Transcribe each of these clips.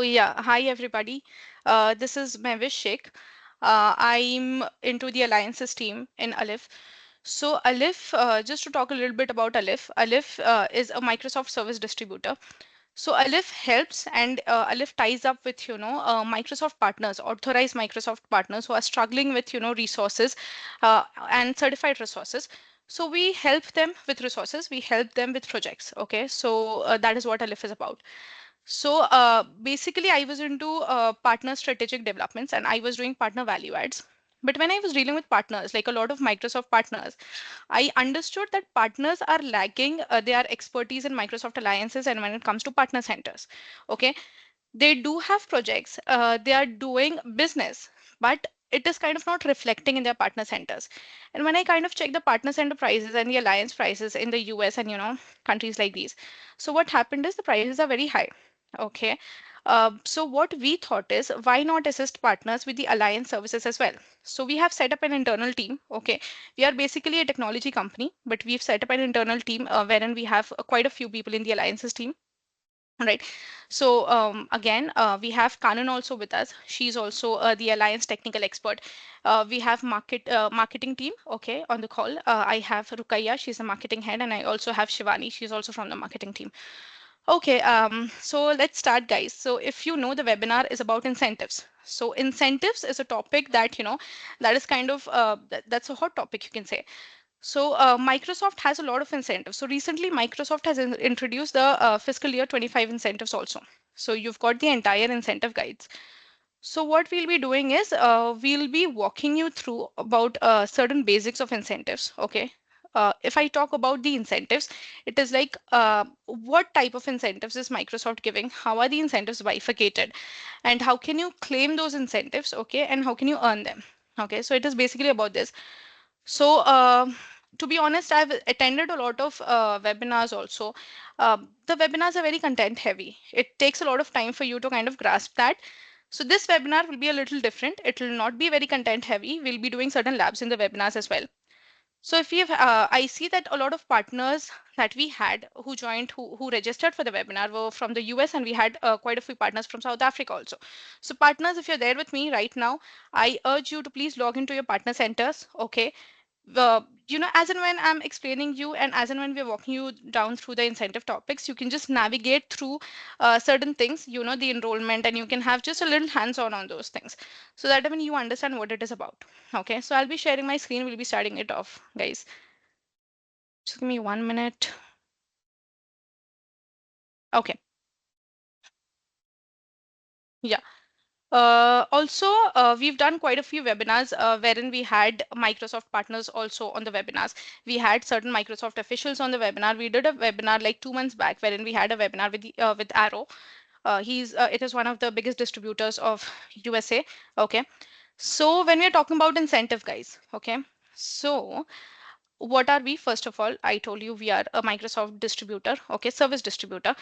Yeah, hi everybody. This is 𝐻𝐻𝐫𝐵. I'm into the alliances team in Alif. So Alif, just to talk a little bit about Alif, Alif is a Microsoft service distributor. So Alif helps and Alif ties up with, Microsoft partners, authorized Microsoft partners who are struggling with, resources and certified resources. So we help them with resources, we help them with projects. Okay, so that is what Alif is about. So basically, I was into partner strategic developments and I was doing partner value adds. But when I was dealing with partners, like a lot of Microsoft partners, I understood that partners are lacking their expertise in Microsoft alliances and when it comes to partner centers. Okay, they do have projects, they are doing business, but it is kind of not reflecting in their partner centers. And when I kind of check the partner center prices and the alliance prices in the US and countries like these, so what happened is the prices are very high. Okay. So what we thought is why not assist partners with the alliance services as well? So we have set up an internal team. Okay. We are basically a technology company, but we've set up an internal team wherein we have quite a few people in the alliances team. Right. So again, we have Kanan also with us. She's also the alliance technical expert. We have marketing team. Okay, on the call. I have 𝐻𝐤𝐜𝐫𝐶𝐬𝐬. She's a marketing head, and I also have Shivani. She's also from the marketing team. Okay. So let's start, guys. So if you know, the webinar is about incentives. So incentives is a topic that that is kind of that's a hot topic, you can say. So Microsoft has a lot of incentives. So recently, Microsoft has introduced the fiscal year 25 incentives also. So you've got the entire incentive guides. So what we'll be doing is we'll be walking you through about certain basics of incentives. Okay. If I talk about the incentives, it is like what type of incentives is Microsoft giving? How are the incentives bifurcated? And how can you claim those incentives? Okay. And how can you earn them? Okay. So it is basically about this. So, to be honest, I've attended a lot of webinars also. The webinars are very content heavy. It takes a lot of time for you to kind of grasp that. So this webinar will be a little different. It will not be very content heavy. We'll be doing certain labs in the webinars as well. So if you've, I see that a lot of partners that we had who joined, who registered for the webinar were from the US, and we had quite a few partners from South Africa also. So partners, if you're there with me right now, I urge you to please log into your partner centers. Okay, as and when I'm explaining you and as and when we're walking you down through the incentive topics, you can just navigate through certain things, the enrollment, and you can have just a little hands-on on those things so that when you understand what it is about. Okay, so I'll be sharing my screen. We'll be starting it off, guys. Just give me 1 minute. Okay. Yeah. Also, we've done quite a few webinars wherein we had Microsoft partners also on the webinars. We had certain Microsoft officials on the webinar. We did a webinar like 2 months back wherein we had a webinar with Arrow. It is one of the biggest distributors of USA. Okay. So when we're talking about incentive, guys, okay. So what are we? First of all, I told you we are a Microsoft distributor, okay, service distributor.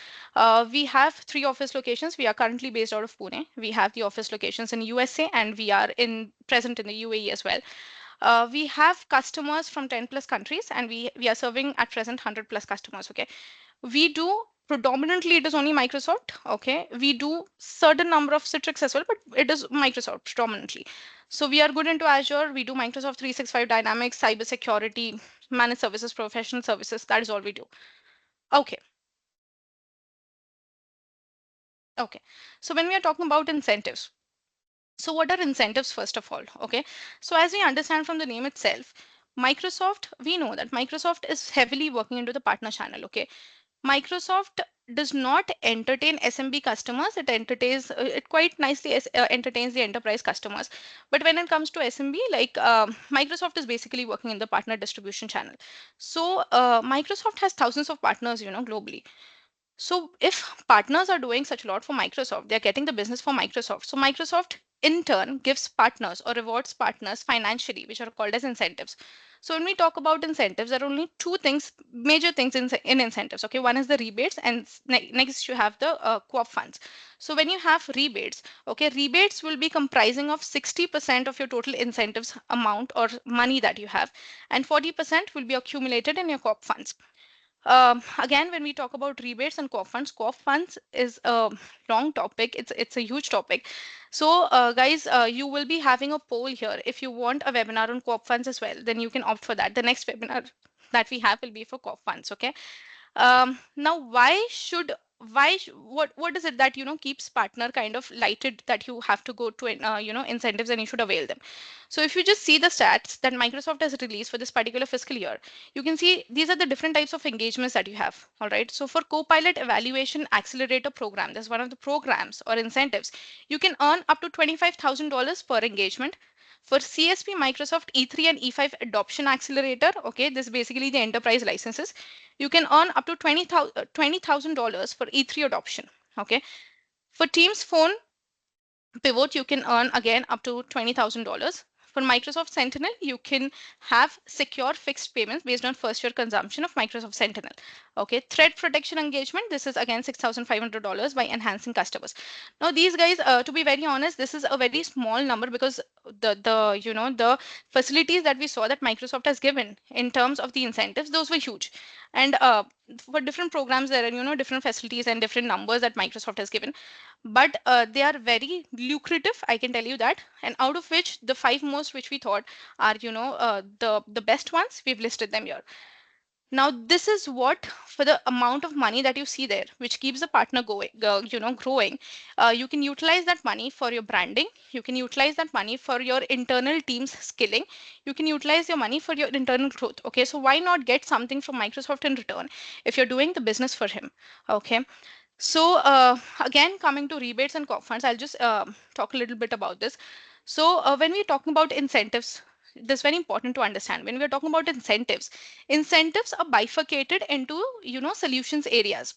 We have 3 office locations. We are currently based out of Pune. We have the office locations in USA and we are present in the UAE as well. We have customers from 10 plus countries and we are serving at present 100 plus customers. Okay, we do predominantly it is only Microsoft. Okay, we do certain number of Citrix as well, but it is Microsoft predominantly. So we are good into Azure. We do Microsoft 365 Dynamics, cybersecurity, managed services, professional services. That is all we do. Okay. Okay. So when we are talking about incentives, so what are incentives first of all? Okay. So as we understand from the name itself, Microsoft, we know that Microsoft is heavily working into the partner channel. Okay. Microsoft does not entertain SMB customers. It quite nicely entertains the enterprise customers. But when it comes to SMB, like Microsoft is basically working in the partner distribution channel. So Microsoft has thousands of partners, globally. So if partners are doing such a lot for Microsoft, they're getting the business for Microsoft. So Microsoft in turn gives partners or rewards partners financially, which are called as incentives. So when we talk about incentives, there are only 2 things, major things in incentives. Okay, one is the rebates, and next you have the co-op funds. So when you have rebates, okay, rebates will be comprising of 60% of your total incentives amount or money that you have, and 40% will be accumulated in your co-op funds. Again, when we talk about rebates and co-op funds is a long topic. It's a huge topic. So, guys, you will be having a poll here. If you want a webinar on co-op funds as well, then you can opt for that. The next webinar that we have will be for co-op funds. Okay. Now, what is it that keeps partner kind of lighted that you have to go to incentives and you should avail them? So if you just see the stats that Microsoft has released for this particular fiscal year, you can see these are the different types of engagements that you have. All right. So for Copilot Evaluation Accelerator Program, that's one of the programs or incentives. You can earn up to $25,000 per engagement. For CSP Microsoft E3 and E5 Adoption Accelerator, okay, this is basically the enterprise licenses. You can earn up to $20,000 for E3 adoption. Okay. For Teams Phone Pivot, you can earn again up to $20,000. For Microsoft Sentinel, you can have secure fixed payments based on first year consumption of Microsoft Sentinel. Okay, threat protection engagement, this is again $6,500 by enhancing customers. Now, these guys, to be very honest, this is a very small number because the facilities that we saw that Microsoft has given in terms of the incentives, those were huge. And for different programs, there are different facilities and different numbers that Microsoft has given, but they are very lucrative, I can tell you that. And out of which the five most which we thought are the best ones, we've listed them here. Now, this is what for the amount of money that you see there, which keeps the partner going, growing. You can utilize that money for your branding. You can utilize that money for your internal team's skilling. You can utilize your money for your internal growth. Okay, so why not get something from Microsoft in return if you're doing the business for him? Okay. So again, coming to rebates and co-op funds, I'll just talk a little bit about this. So when we're talking about incentives, this is very important to understand. When we're talking about incentives, incentives are bifurcated into solutions areas.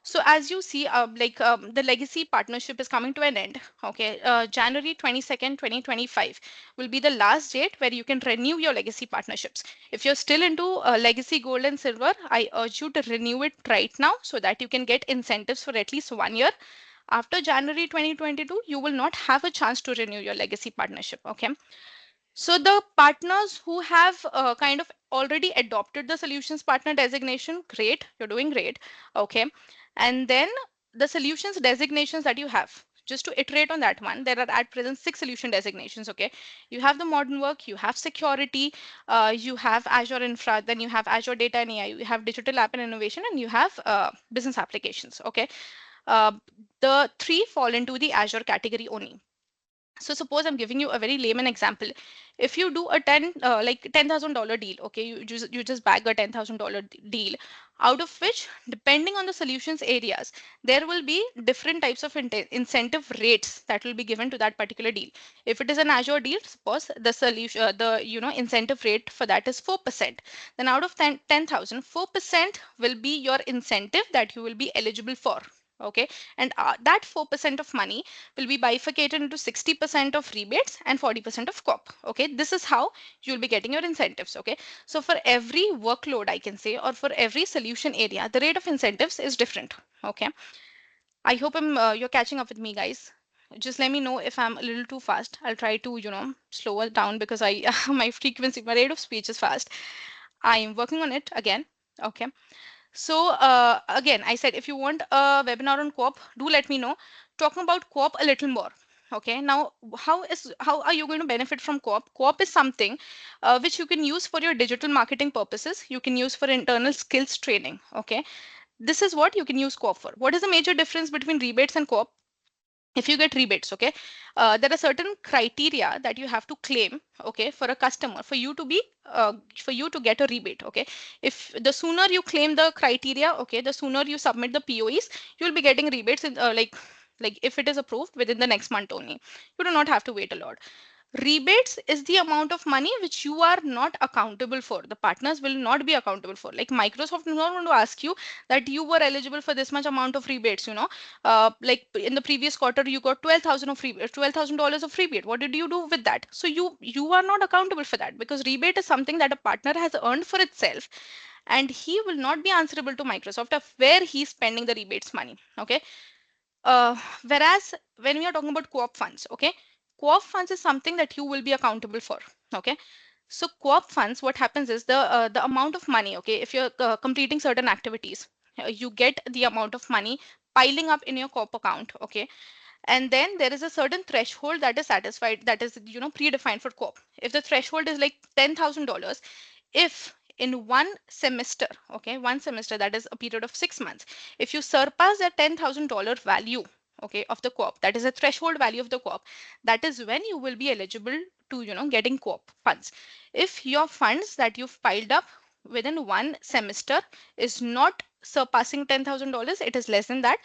So as you see, the legacy partnership is coming to an end. Okay, January 22nd, 2025 will be the last date where you can renew your legacy partnerships. If you're still into legacy gold and silver, I urge you to renew it right now so that you can get incentives for at least 1 year. After January 2022, you will not have a chance to renew your legacy partnership. Okay. So the partners who have kind of already adopted the solutions partner designation, great, you're doing great. Okay. And then the solutions designations that you have, just to iterate on that one, there are at present 6 solution designations. Okay. You have the modern work, you have security, you have Azure Infra, then you have Azure Data and AI, you have digital app and innovation, and you have business applications. Okay. Uh, the three fall into the Azure category only. So suppose I'm giving you a very layman example. If you do a $10,000 deal, okay, you just bag a $10,000 deal, out of which, depending on the solutions areas, there will be different types of incentive rates that will be given to that particular deal. If it is an Azure deal, suppose the solution, incentive rate for that is 4%. Then out of 10,000, 4% will be your incentive that you will be eligible for. Okay, and that 4% of money will be bifurcated into 60% of rebates and 40% of COP. Okay, this is how you'll be getting your incentives. Okay, so for every workload, I can say, or for every solution area, the rate of incentives is different. Okay, I hope you're catching up with me, guys. Just let me know if I'm a little too fast. I'll try to slow it down because I my rate of speech is fast. I'm working on it again. Okay. So again, I said if you want a webinar on co-op, do let me know. Talking about co-op a little more. Okay, now how are you going to benefit from co-op? Co-op is something which you can use for your digital marketing purposes. You can use for internal skills training. Okay, this is what you can use co-op for. What is the major difference between rebates and co-op? If you get rebates, okay, there are certain criteria that you have to claim, okay, for a customer for you to be for you to get a rebate. Okay, if the sooner you claim the criteria, okay, the sooner you submit the POEs, you will be getting rebates in like if it is approved within the next month only. You do not have to wait a lot. Rebates is the amount of money which you are not accountable for. The partners will not be accountable for. Like Microsoft is not going to ask you that you were eligible for this much amount of rebates. Like in the previous quarter, you got 12,000 of rebate, $12,000 of rebate. What did you do with that? So you are not accountable for that because rebate is something that a partner has earned for itself, and he will not be answerable to Microsoft of where he's spending the rebates money. Okay. Whereas when we are talking about co-op funds, okay, co-op funds is something that you will be accountable for. Okay, So co-op funds, what happens is the amount of money, okay, if you're completing certain activities, you get the amount of money piling up in your co-op account, okay, and then there is a certain threshold that is satisfied, that is predefined for co-op. If the threshold is like $10,000, if in one semester, okay, one semester, that is a period of 6 months, if you surpass that $10,000 value, okay, of the co-op, that is a threshold value of the co-op, that is when you will be eligible to getting co-op funds. If your funds that you've piled up within one semester is not surpassing $10,000, it is less than that,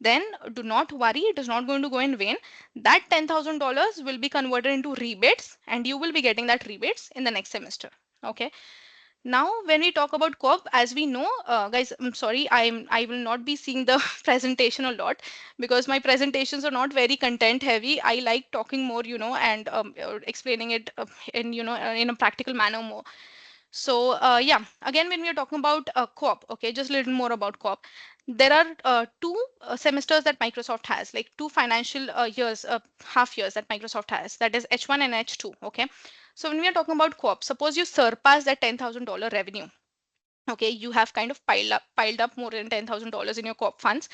then do not worry, it is not going to go in vain. That $10,000 will be converted into rebates, and you will be getting that rebates in the next semester. Okay. Now, when we talk about co-op, as we know, guys, I'm sorry, I will not be seeing the presentation a lot because my presentations are not very content heavy. I like talking more, and explaining it in in a practical manner more. So yeah, again, when we are talking about co-op, okay, just a little more about co-op. There are two semesters that Microsoft has, like two financial years, half years that Microsoft has. That is H1 and H2. Okay, so when we are talking about co-op, suppose you surpass that $10,000 revenue. Okay, you have kind of piled up more than $10,000 in your co-op funds,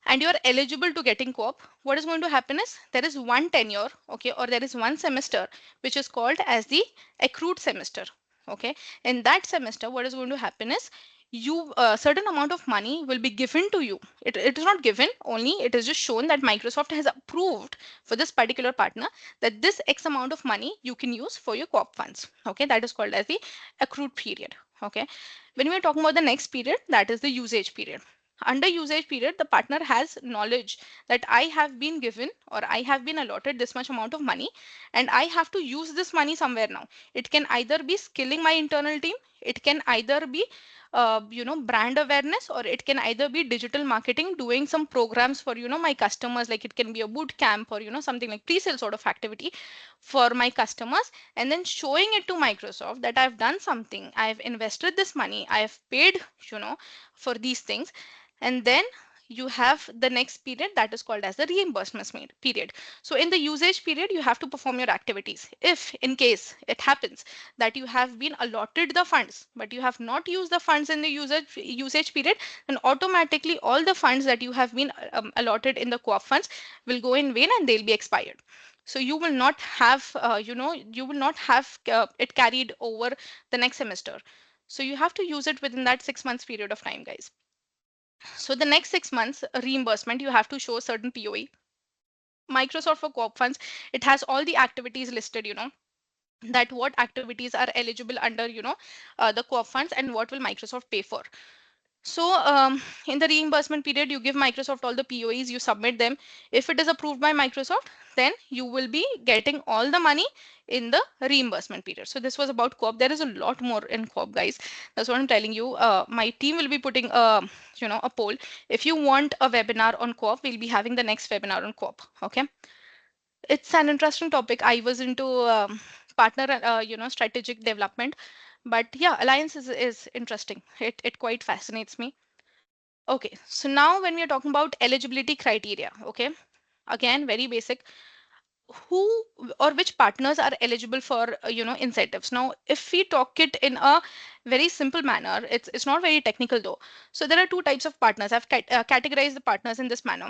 and you're eligible to getting co-op. What is going to happen is there is one tenure, okay, or there is one semester which is called as the accrued semester. Okay, in that semester, what is going to happen is you certain amount of money will be given to you. It is not given only, it is just shown that Microsoft has approved for this particular partner that this X amount of money you can use for your co-op funds. Okay, that is called as the accrued period. Okay, when we are talking about the next period, that is the usage period. Under usage period, the partner has knowledge that I have been given or I have been allotted this much amount of money, and I have to use this money somewhere now. It can either be skilling my internal team, it can either be brand awareness, or it can either be digital marketing, doing some programs for my customers, like it can be a boot camp or something like pre-sale sort of activity for my customers, and then showing it to Microsoft that I've done something, I've invested this money, I have paid for these things. And then you have the next period that is called as the reimbursement period. So in the usage period, you have to perform your activities. If in case it happens that you have been allotted the funds, but you have not used the funds in the usage period, then automatically all the funds that you have been allotted in the co-op funds will go in vain and they'll be expired. So you will not have, you will not have it carried over the next semester. So you have to use it within that 6 months period of time, guys. So the next 6 months reimbursement, you have to show certain POE. Microsoft for co-op funds, it has all the activities listed, that what activities are eligible under, the co-op funds and what will Microsoft pay for. So in the reimbursement period, you give Microsoft all the POEs, you submit them. If it is approved by Microsoft, then you will be getting all the money in the reimbursement period. So this was about co-op. There is a lot more in co-op, guys. That's what I'm telling you. My team will be putting a poll. If you want a webinar on co-op, we'll be having the next webinar on co-op. Okay. It's an interesting topic. I was into partner, strategic development, but yeah, alliance is interesting. It quite fascinates me. Okay, so now when we are talking about eligibility criteria, okay, again, very basic. Who or which partners are eligible for incentives? Now, if we talk it in a very simple manner, it's not very technical though. So there are two types of partners. I've categorized the partners in this manner.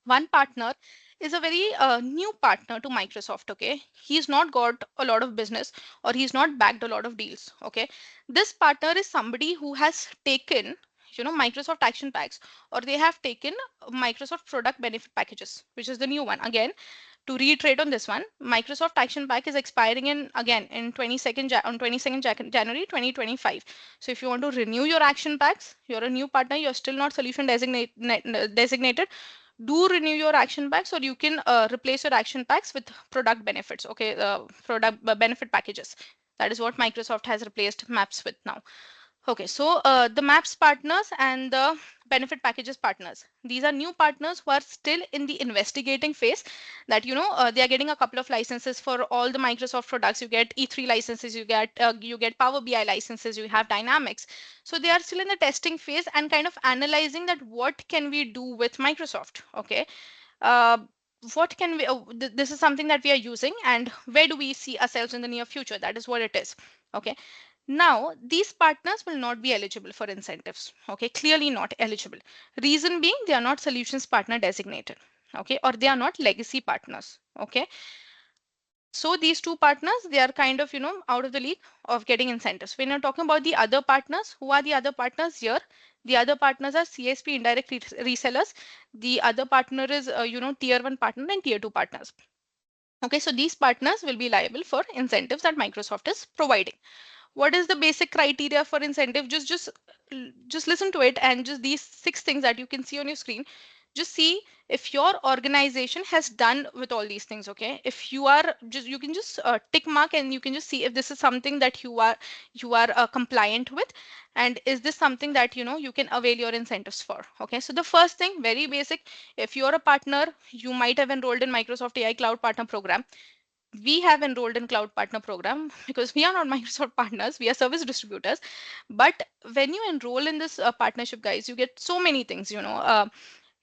One partner is a very new partner to Microsoft. Okay, he's not got a lot of business or he's not backed a lot of deals. Okay, this partner is somebody who has taken Microsoft action packs, or they have taken Microsoft product benefit packages, which is the new one. Again, to reiterate on this one, Microsoft Action Pack is expiring in again in 22nd on 22nd January 2025. So if you want to renew your action packs, you're a new partner, you're still not solution designated, do renew your action packs, or you can replace your action packs with product benefits. Okay, product benefit packages. That is what Microsoft has replaced Maps with now. Okay, so the Maps partners and the benefit packages partners, these are new partners who are still in the investigating phase, that they are getting a couple of licenses for all the Microsoft products. You get E3 licenses, you get Power BI licenses, you have Dynamics. So they are still in the testing phase and kind of analyzing that what can we do with Microsoft. Okay, uh, what can we this is something that we are using, and where do we see ourselves in the near future? That is what it is. Okay, now these partners will not be eligible for incentives. Okay, clearly not eligible. Reason being, they are not solutions partner designated. Okay, or they are not legacy partners. Okay, so these two partners, they are kind of, out of the league of getting incentives. When you're talking about the other partners, who are the other partners here? The other partners are CSP indirect resellers. The other partner is, tier one partner and tier two partners. Okay, so these partners will be liable for incentives that Microsoft is providing. What is the basic criteria for incentive? Just listen to it, and just these six things that you can see on your screen, just see if your organization has done with all these things. Okay, if you are just, you can just tick mark, and you can just see if this is something that you are compliant with, and is this something that you can avail your incentives for. Okay, so the first thing, very basic, if you're a partner, you might have enrolled in Microsoft AI Cloud Partner Program. We have enrolled in cloud partner program because we are not Microsoft partners, we are service distributors. But when you enroll in this partnership, guys, you get so many things.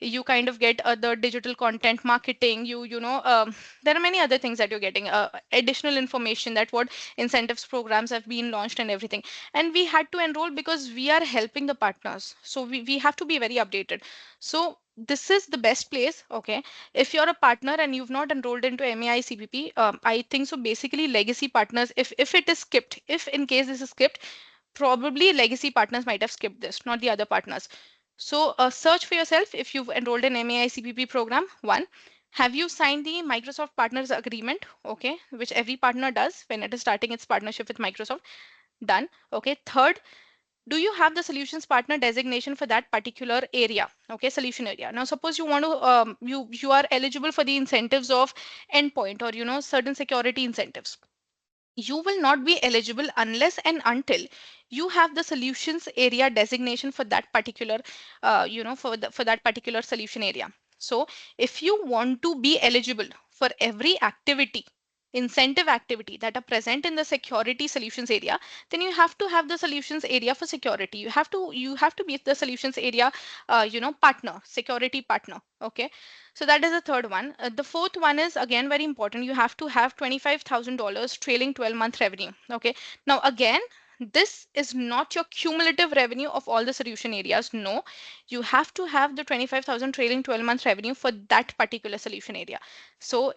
You kind of get the digital content marketing. There are many other things that you're getting, additional information that what incentives programs have been launched and everything. And we had to enroll because we are helping the partners, so we have to be very updated. So this is the best place. Okay, if you're a partner and you've not enrolled into MEI CPP, I think so basically legacy partners, if it is skipped, if in case this is skipped, probably legacy partners might have skipped this, not the other partners. So search for yourself if you've enrolled in MEI CPP program. One, have you signed the Microsoft Partners Agreement? Okay, which every partner does when it is starting its partnership with Microsoft. Done. Okay. Third, do you have the solutions partner designation for that particular area? Okay, solution area. Now suppose you want to you are eligible for the incentives of endpoint, or certain security incentives. You will not be eligible unless and until you have the solutions area designation for that particular for that particular solution area. So if you want to be eligible for every activity, incentive activity that are present in the security solutions area, then you have to have the solutions area for security. You have to be the solutions area partner, security partner. Okay, so that is the third one. The fourth one is again very important. You have to have $25,000 trailing 12-month revenue. Okay. Now again, this is not your cumulative revenue of all the solution areas. No, you have to have the 25,000 trailing 12-month revenue for that particular solution area. So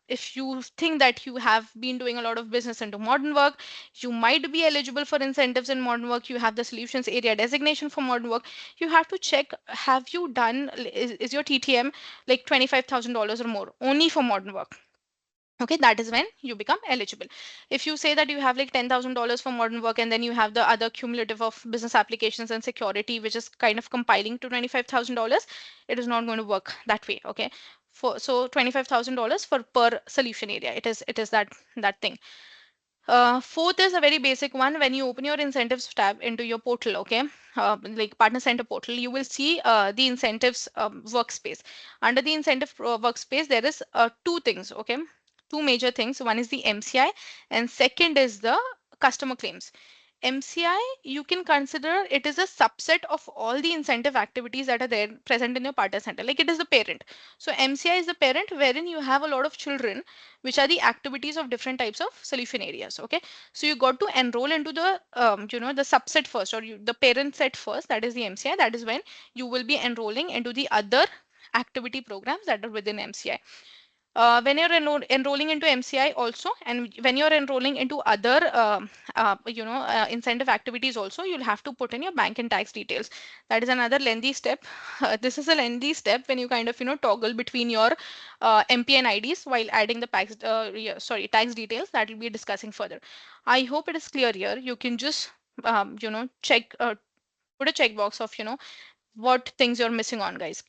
if you think that you have been doing a lot of business into modern work, you might be eligible for incentives in modern work. You have the solutions area designation for modern work. You have to check, have you done, is your TTM like $25,000 or more only for modern work? Okay, that is when you become eligible. If you say that you have like $10,000 for modern work, and then you have the other cumulative of business applications and security, which is kind of compiling to $25,000, it is not going to work that way. Okay, so $25,000 for per solution area. It is that thing. Fourth is a very basic one. When you open your incentives tab into your portal, okay, like Partner Center portal, you will see the incentives workspace. Under the incentive workspace, there is two things, okay, two major things. One is the MCI, and second is the customer claims. MCI, you can consider it is a subset of all the incentive activities that are there present in your partner center. Like it is the parent. So MCI is the parent, wherein you have a lot of children, which are the activities of different types of solution areas. Okay. So you got to enroll into the the subset first, or the parent set first. That is the MCI. That is when you will be enrolling into the other activity programs that are within MCI. When you're enrolling into MCI also, and when you're enrolling into other incentive activities also, you'll have to put in your bank and tax details. That is another lengthy step. This is a lengthy step when you kind of toggle between your MPN IDs while adding the tax details that we'll be discussing further. I hope it is clear here. You can just check, put a checkbox of what things you're missing on, guys.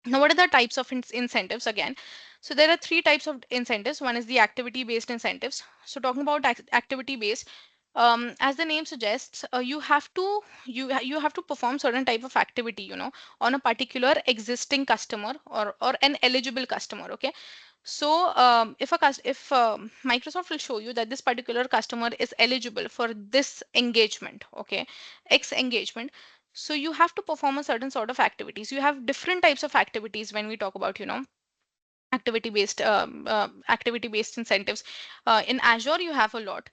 Now, what are the types of incentives again? So there are three types of incentives. One is the activity-based incentives. So talking about activity-based, as the name suggests, you have to perform certain type of activity, on a particular existing customer, or an eligible customer. Okay. So if Microsoft will show you that this particular customer is eligible for this engagement, okay, X engagement, so you have to perform a certain sort of activities. You have different types of activities when we talk about activity based incentives. In Azure, you have a lot.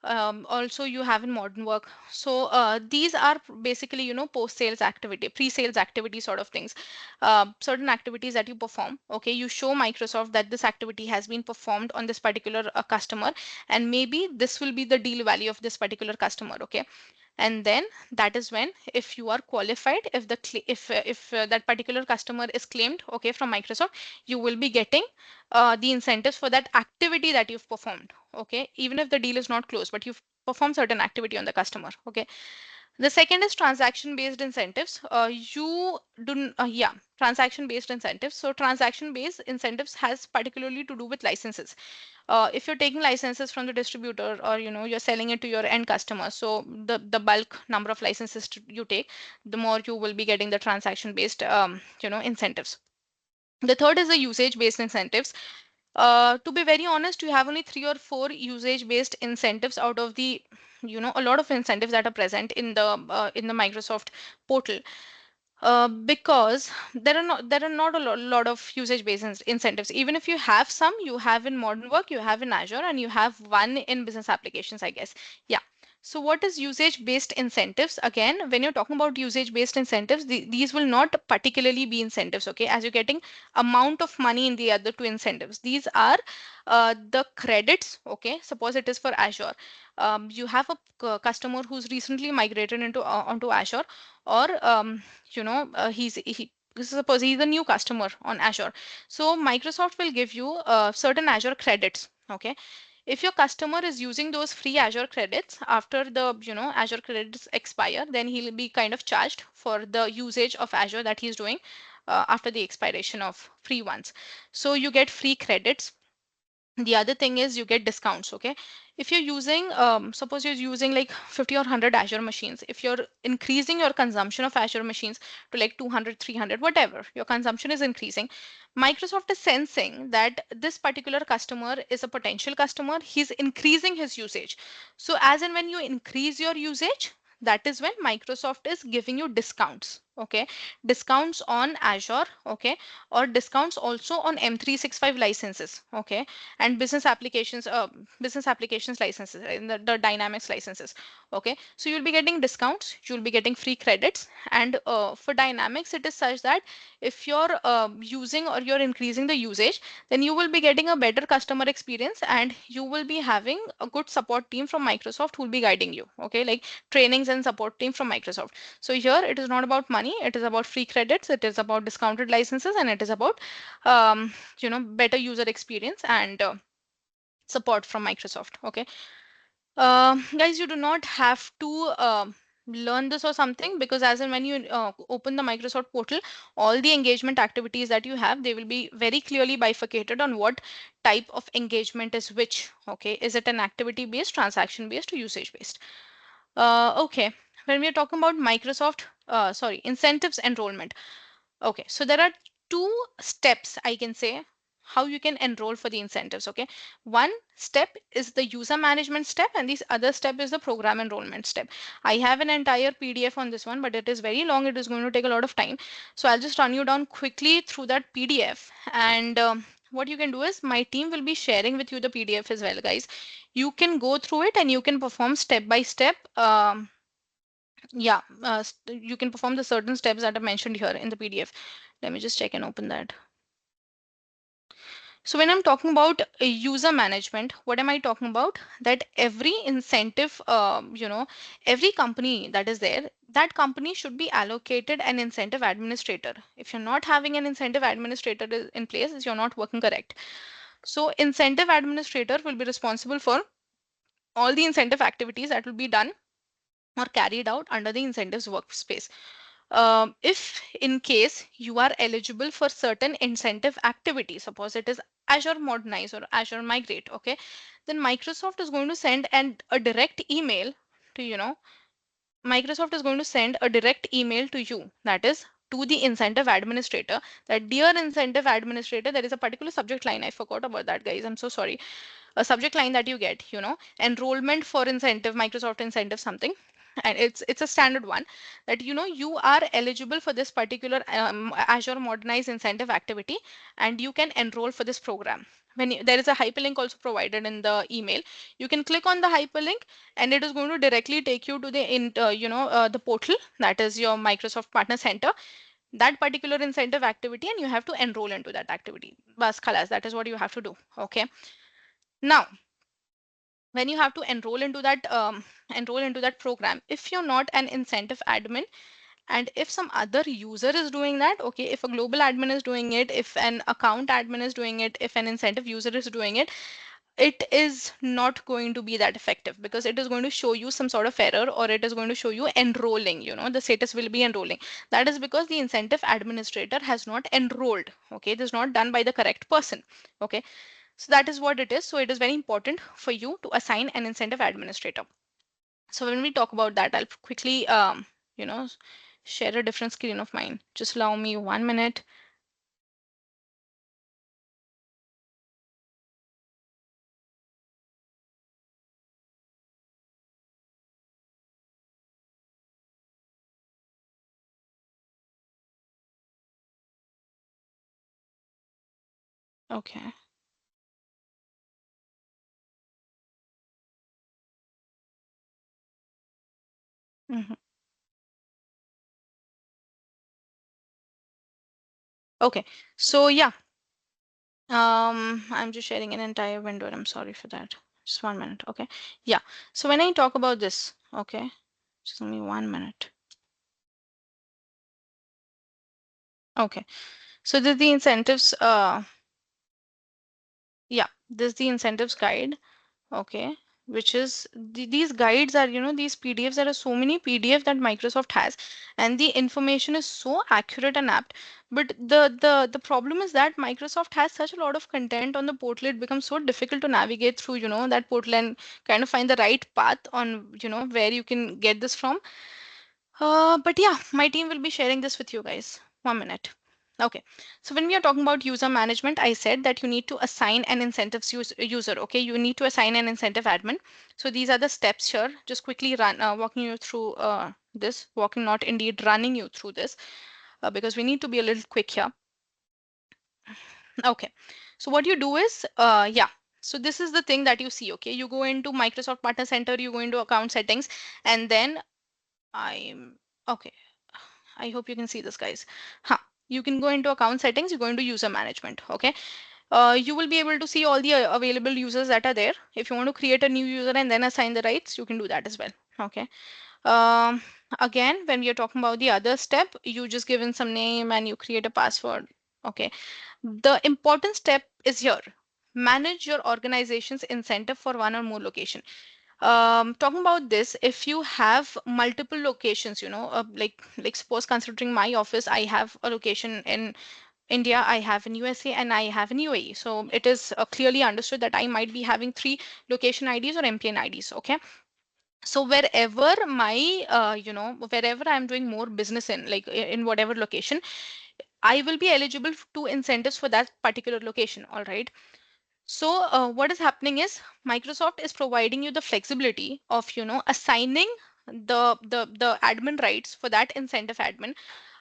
Also you have in modern work. So these are basically, post sales activity, pre-sales activity sort of things, certain activities that you perform. Okay, you show Microsoft that this activity has been performed on this particular customer, and maybe this will be the deal value of this particular customer. Okay, and then that is when, if you are qualified, if that particular customer is claimed, okay, from Microsoft, you will be getting the incentives for that activity that you've performed. Okay, even if the deal is not closed, but you've performed certain activity on the customer. Okay, the second is transaction based incentives. You do Yeah, transaction based incentives. So transaction based incentives has particularly to do with licenses. If you're taking licenses from the distributor, or you're selling it to your end customer, so the bulk number of licenses you take, the more you will be getting the transaction based incentives. The third is the usage based incentives. To be very honest, you have only 3 or 4 usage based incentives out of the a lot of incentives that are present in the Microsoft portal, because there are not a lot of usage based incentives. Even if you have some, you have in modern work, you have in Azure, and you have one in business applications, I guess. Yeah. So what is usage based incentives? Again, when you're talking about usage based incentives, these will not particularly be incentives. Okay, as you're getting amount of money in the other two incentives, these are the credits. Okay, suppose it is for Azure. You have a customer who's recently migrated onto Azure, or suppose he's a new customer on Azure. So Microsoft will give you certain Azure credits. Okay, if your customer is using those free Azure credits, after the Azure credits expire, then he'll be kind of charged for the usage of Azure that he's doing after the expiration of free ones. So you get free credits. The other thing is you get discounts. Okay, if you're using suppose you're using like 50 or 100 Azure machines, if you're increasing your consumption of Azure machines to like 200, 300, whatever your consumption is increasing, Microsoft is sensing that this particular customer is a potential customer, he's increasing his usage. So as and when you increase your usage, that is when Microsoft is giving you discounts. Okay, discounts on Azure. Okay, or discounts also on M365 licenses. Okay, and business applications licenses, right, the Dynamics licenses. Okay, so you'll be getting discounts, you'll be getting free credits. And for Dynamics, it is such that if you're using or you're increasing the usage, then you will be getting a better customer experience, and you will be having a good support team from Microsoft who will be guiding you. Okay, like trainings and support team from Microsoft. So here it is not about money, it is about free credits, it is about discounted licenses, and it is about better user experience and support from Microsoft. Okay, guys, you do not have to learn this or something, because as and when you open the Microsoft portal, all the engagement activities that you have, they will be very clearly bifurcated on what type of engagement is which. Okay, is it an activity based, transaction based, or usage based? Okay, when we are talking about Microsoft, sorry, incentives enrollment. Okay, so there are two steps, I can say, how you can enroll for the incentives. Okay, one step is the user management step, and this other step is the program enrollment step. I have an entire PDF on this one, but it is very long. It is going to take a lot of time. So I'll just run you down quickly through that PDF. And what you can do is my team will be sharing with you the PDF as well, guys. You can go through it and you can perform step by step. Yeah, you can perform the certain steps that are mentioned here in the PDF. Let me just check and open that. So when I'm talking about user management, what am I talking about? That every incentive, every company that is there, that company should be allocated an incentive administrator. If you're not having an incentive administrator in place, you're not working correct. So incentive administrator will be responsible for all the incentive activities that will be done or carried out under the incentives workspace. If in case you are eligible for certain incentive activities, suppose it is Azure Modernize or Azure Migrate, okay, then Microsoft is going to send a direct email to, Microsoft is going to send a direct email to you, that is to the incentive administrator, that dear incentive administrator, there is a particular subject line. I forgot about that, guys. I'm so sorry. A subject line that you get, enrollment for incentive, Microsoft incentive something. and it's a standard one, that you are eligible for this particular Azure Modernized Incentive activity, and you can enroll for this program. There is a hyperlink also provided in the email. You can click on the hyperlink, and it is going to directly take you to the portal, that is your Microsoft Partner Center, that particular incentive activity, and you have to enroll into that activity. Bas khalas, that is what you have to do. Okay. Now, when you have to enroll into that program, if you're not an incentive admin, and if some other user is doing that, okay, if a global admin is doing it, if an account admin is doing it, if an incentive user is doing it, it is not going to be that effective, because it is going to show you some sort of error, or it is going to show you enrolling, the status will be enrolling. That is because the incentive administrator has not enrolled. Okay, it is not done by the correct person. Okay, so that is what it is. So it is very important for you to assign an incentive administrator. So when we talk about that, I'll quickly you know share a different screen of mine. Just allow me 1 minute. Okay. Mhm. Okay. So yeah, I'm just sharing an entire window, and I'm sorry for that. Just 1 minute. Okay. Yeah. So when I talk about this, okay, just give me 1 minute. Okay. So this is the incentives. Yeah, this is the incentives guide. Okay, which is these guides are, these PDFs. There are so many PDF that Microsoft has, and the information is so accurate and apt. But the problem is that Microsoft has such a lot of content on the portal, it becomes so difficult to navigate through, that portal, and kind of find the right path on, where you can get this from. But yeah, my team will be sharing this with you guys. 1 minute. Okay. So when we are talking about user management, I said that you need to assign an incentives user. Okay. You need to assign an incentive admin. So these are the steps here. Just quickly walking you through this, walking, not indeed running you through this, because we need to be a little quick here. Okay. So what you do is, yeah. So this is the thing that you see. Okay. You go into Microsoft Partner Center, you go into account settings, and then I'm okay. I hope you can see this, guys. Huh. You can go into account settings, you go into user management. Okay. You will be able to see all the available users that are there. If you want to create a new user and then assign the rights, you can do that as well. Okay. Um, Again, when we are talking about the other step, you just give in some name and you create a password. Okay. The important step is here. Manage your organization's incentive for one or more location. Talking about this, if you have multiple locations, like suppose considering my office, I have a location in India, I have in USA, and I have in UAE. So it is clearly understood that I might be having three location IDs or MPN IDs. Okay. So wherever I'm doing more business in, like in whatever location, I will be eligible to incentives for that particular location. All right. So what is happening is Microsoft is providing you the flexibility of, assigning the admin rights for that incentive admin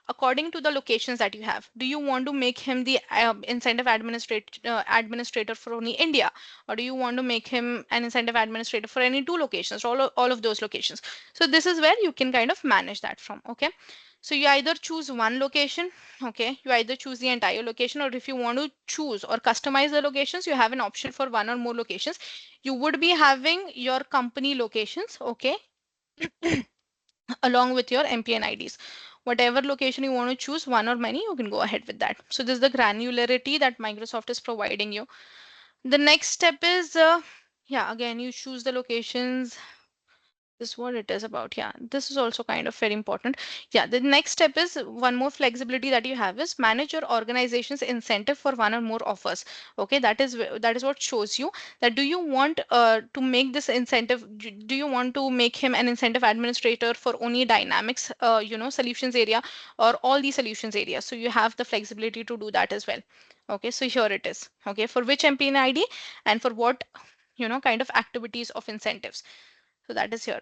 according to the locations that you have. Do you want to make him the incentive administrator for only India, or do you want to make him an incentive administrator for any two locations, or all of those locations? So this is where you can kind of manage that from. Okay. So you either choose one location, okay, you either choose the entire location, or if you want to choose or customize the locations, you have an option for one or more locations. You would be having your company locations, okay, along with your MPN IDs. Whatever location you want to choose, one or many, you can go ahead with that. So this is the granularity that Microsoft is providing you. The next step is, yeah, again, you choose the locations. This is what it is about. Yeah, this is also kind of very important. Yeah, the next step is one more flexibility that you have is manage your organization's incentive for one or more offers. Okay, that is what shows you that do you want to make this incentive, do you want to make him an incentive administrator for only Dynamics solutions area, or all the solutions areas. So you have the flexibility to do that as well. Okay, so here it is. Okay, for which MPN ID and for what kind of activities of incentives. So that is here.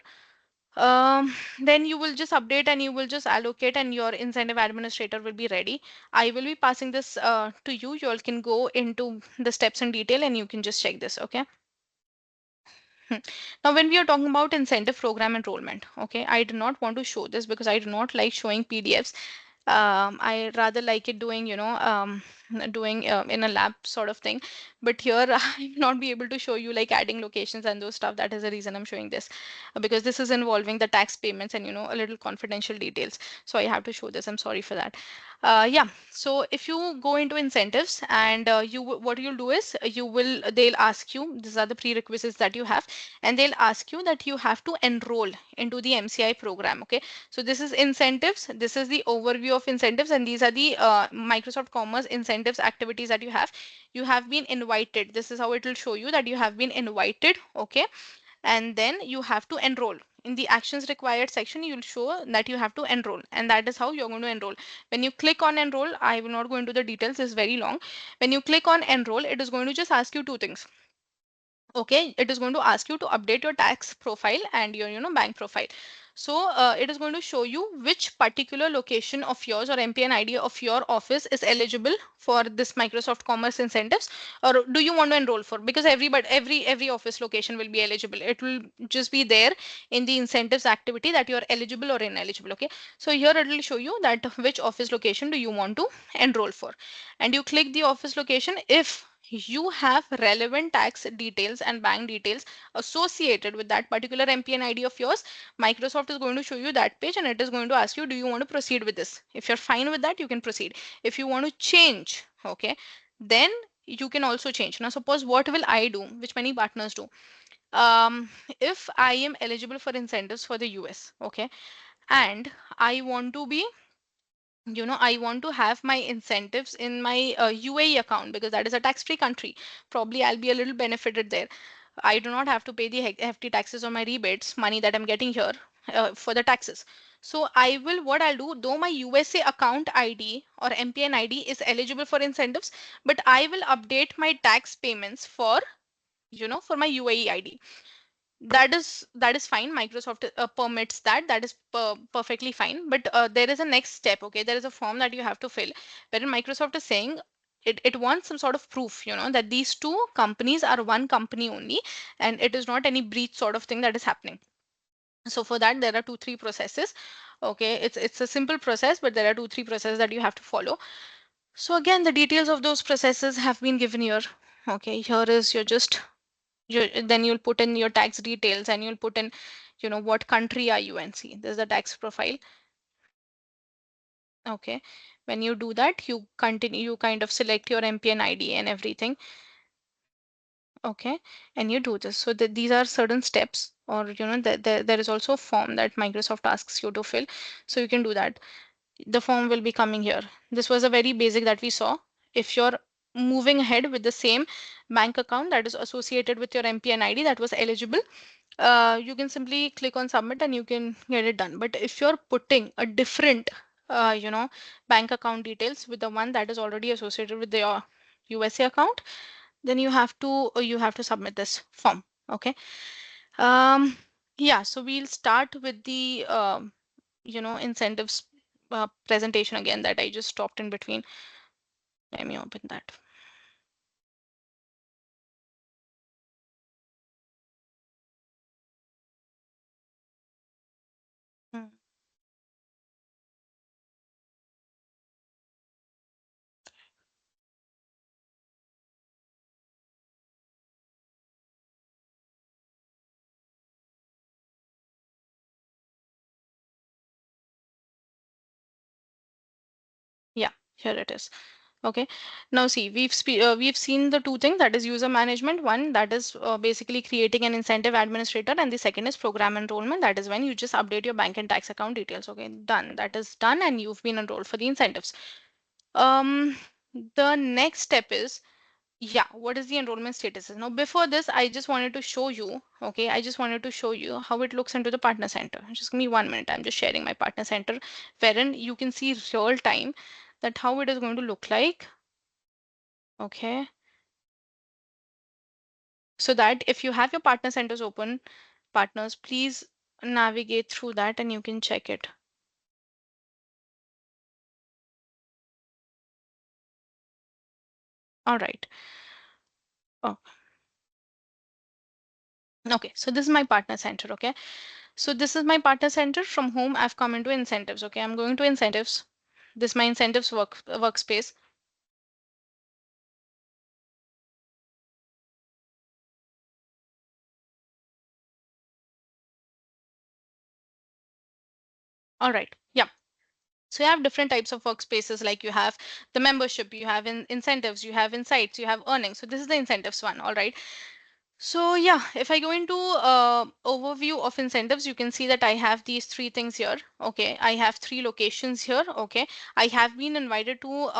Then you will just update and you will just allocate and your incentive administrator will be ready. I will be passing this to you. You all can go into the steps in detail and you can just check this. Okay. Hmm. Now, when we are talking about incentive program enrollment, okay, I do not want to show this because I do not like showing PDFs. I rather like it doing, doing in a lab sort of thing. But here I will not be able to show you like adding locations and those stuff. That is the reason I'm showing this because this is involving the tax payments and a little confidential details. So I have to show this. I'm sorry for that. Yeah. So if you go into incentives and what you'll do is they'll ask you, these are the prerequisites that you have, and they'll ask you that you have to enroll into the MCI program. Okay. So this is incentives. This is the overview of incentives, and these are the Microsoft Commerce incentives activities that you have. You have been invited. This is how it will show you that you have been invited. Okay, and then you have to enroll. In the actions required section, you'll show that you have to enroll, and that is how you're going to enroll. When you click on enroll, I will not go into the details, it's very long. When you click on enroll, it is going to just ask you two things. Okay, it is going to ask you to update your tax profile and your bank profile. So it is going to show you which particular location of yours or MPN ID of your office is eligible for this Microsoft Commerce incentives, or do you want to enroll for, because every office location will be eligible. It will just be there in the incentives activity that you are eligible or ineligible. Okay, so here it will show you that which office location do you want to enroll for, and you click the office location. If you have relevant tax details and bank details associated with that particular MPN ID of yours, Microsoft is going to show you that page and it is going to ask you, do you want to proceed with this? If you're fine with that, you can proceed. If you want to change, okay, then you can also change. Now, suppose what will I do, which many partners do. If I am eligible for incentives for the US, okay, and I want to be I want to have my incentives in my UAE account because that is a tax-free country. Probably I'll be a little benefited there. I do not have to pay the hefty taxes on my rebates, money that I'm getting here for the taxes. So what I'll do, though my USA account ID or MPN ID is eligible for incentives, but I will update my tax payments for my UAE ID. That is fine. Microsoft permits that. That is perfectly fine. But there is a next step. Okay, there is a form that you have to fill wherein Microsoft is saying it wants some sort of proof, that these two companies are one company only, and it is not any breach sort of thing that is happening. So for that, there are two, three processes. Okay, it's a simple process, but there are two, three processes that you have to follow. So again, the details of those processes have been given here. Okay, here is then you'll put in your tax details and you'll put in what country are you in. See, there's the tax profile. Okay, when you do that, you kind of select your MPN ID and everything. Okay, and you do this. So these are certain steps, or there is also a form that Microsoft asks you to fill, so you can do that. The form will be coming here. This was a very basic that we saw. If you're moving ahead with the same bank account that is associated with your MPN ID that was eligible, you can simply click on submit and you can get it done. But if you're putting a different, bank account details with the one that is already associated with your USA account, then you have to submit this form. Okay. Um, yeah. So we'll start with the incentives presentation again that I just stopped in between. Let me open that. Hmm. Yeah, here it is. Okay. Now see, we've seen the two things, that is user management. One, that is basically creating an incentive administrator, and the second is program enrollment. That is when you just update your bank and tax account details. Okay, done. That is done, and you've been enrolled for the incentives. Um, the next step is, yeah, what is the enrollment status? Now, before this, I just wanted to show you, okay, I just wanted to show you how it looks into the partner center. Just give me 1 minute. I'm just sharing my partner center, wherein you can see real time that how it is going to look like. Okay. So that if you have your partner centers open, partners, please navigate through that and you can check it. All right. Oh, okay. So this is my partner center. Okay. So this is my partner center from whom I've come into incentives. Okay. I'm going to incentives. This is my incentives workspace. All right. Yeah. So you have different types of workspaces, like you have the membership, you have incentives, you have insights, you have earnings. So this is the incentives one. All right. So yeah, if I go into overview of incentives, you can see that I have these three things here. Okay, I have three locations here. Okay, I have been invited to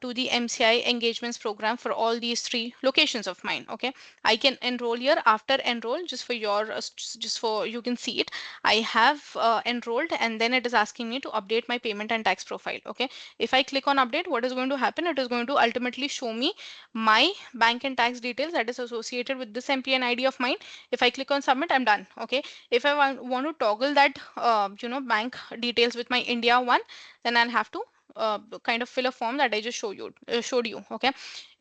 to the MCI engagements program for all these three locations of mine. Okay, I can enroll here. After enroll, just for your just for you can see it, I have enrolled, and then it is asking me to update my payment and tax profile. Okay, if I click on update, what is going to happen? It is going to ultimately show me my bank and tax details that is associated with this MPN ID of mine. If I click on submit, I'm done. Okay, if I want to toggle that bank details with my India one, then I'll have to kind of fill a form that I just showed you. Okay,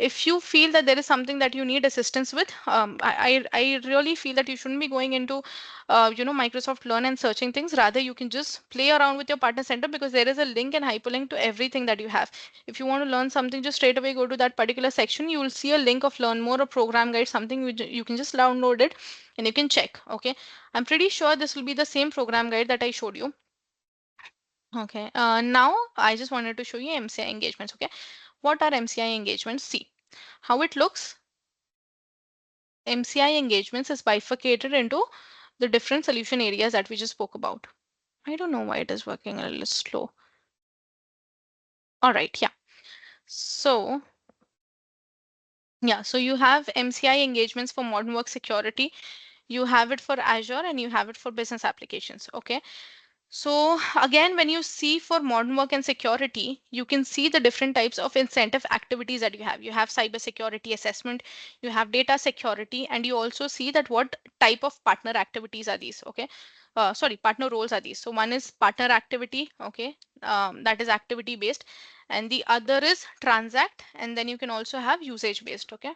if you feel that there is something that you need assistance with, I really feel that you shouldn't be going into Microsoft Learn and searching things. Rather, you can just play around with your partner center, because there is a link and hyperlink to everything that you have. If you want to learn something, just straight away go to that particular section. You will see a link of learn more or program guide, something which you can just download it and you can check. Okay, I'm pretty sure this will be the same program guide that I showed you. Okay, now I just wanted to show you MCI engagements. Okay, what are MCI engagements? See how it looks. MCI engagements is bifurcated into the different solution areas that we just spoke about. I don't know why it is working a little slow. All right, yeah. So yeah, so you have MCI engagements for modern work security. You have it for Azure and you have it for business applications. Okay. So again, when you see for modern work and security, you can see the different types of incentive activities that you have. You have cyber security assessment, you have data security, and you also see that what type of partner activities are these. Okay. Sorry, partner roles are these. So one is partner activity. Okay. That is activity based. And the other is transact. And then you can also have usage based. Okay.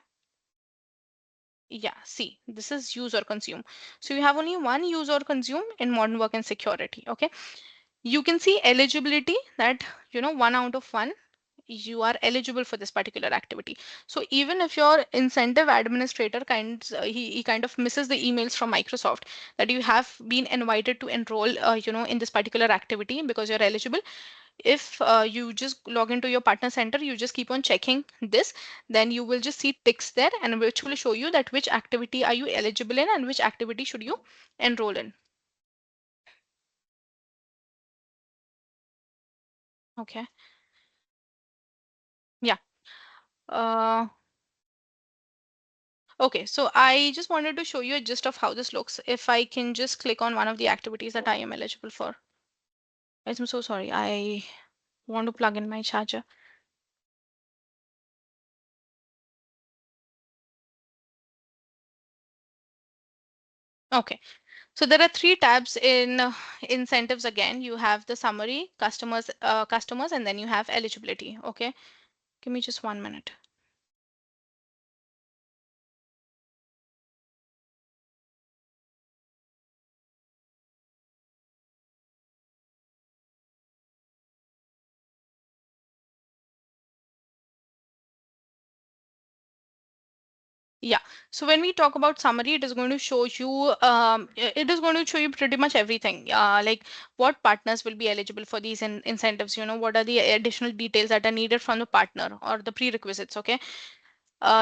Yeah, see, this is use or consume. So you have only one use or consume in modern work and security. Okay. You can see eligibility that, 1 out of 1, you are eligible for this particular activity. So even if your incentive administrator he kind of misses the emails from Microsoft that you have been invited to enroll, in this particular activity because you're eligible. If you just log into your partner center, you just keep on checking this, then you will just see ticks there, and which will show you that which activity are you eligible in and which activity should you enroll in. Okay. Yeah. Uh, okay, so I just wanted to show you a gist of how this looks. If I can just click on one of the activities that I am eligible for. I'm so sorry. I want to plug in my charger. Okay. So there are three tabs in incentives again. You have the summary, customers, and then you have eligibility. Okay. Give me just 1 minute. Yeah. So when we talk about summary, it is going to show you it is going to show you pretty much everything. Like what partners will be eligible for these incentives, what are the additional details that are needed from the partner or the prerequisites. Okay.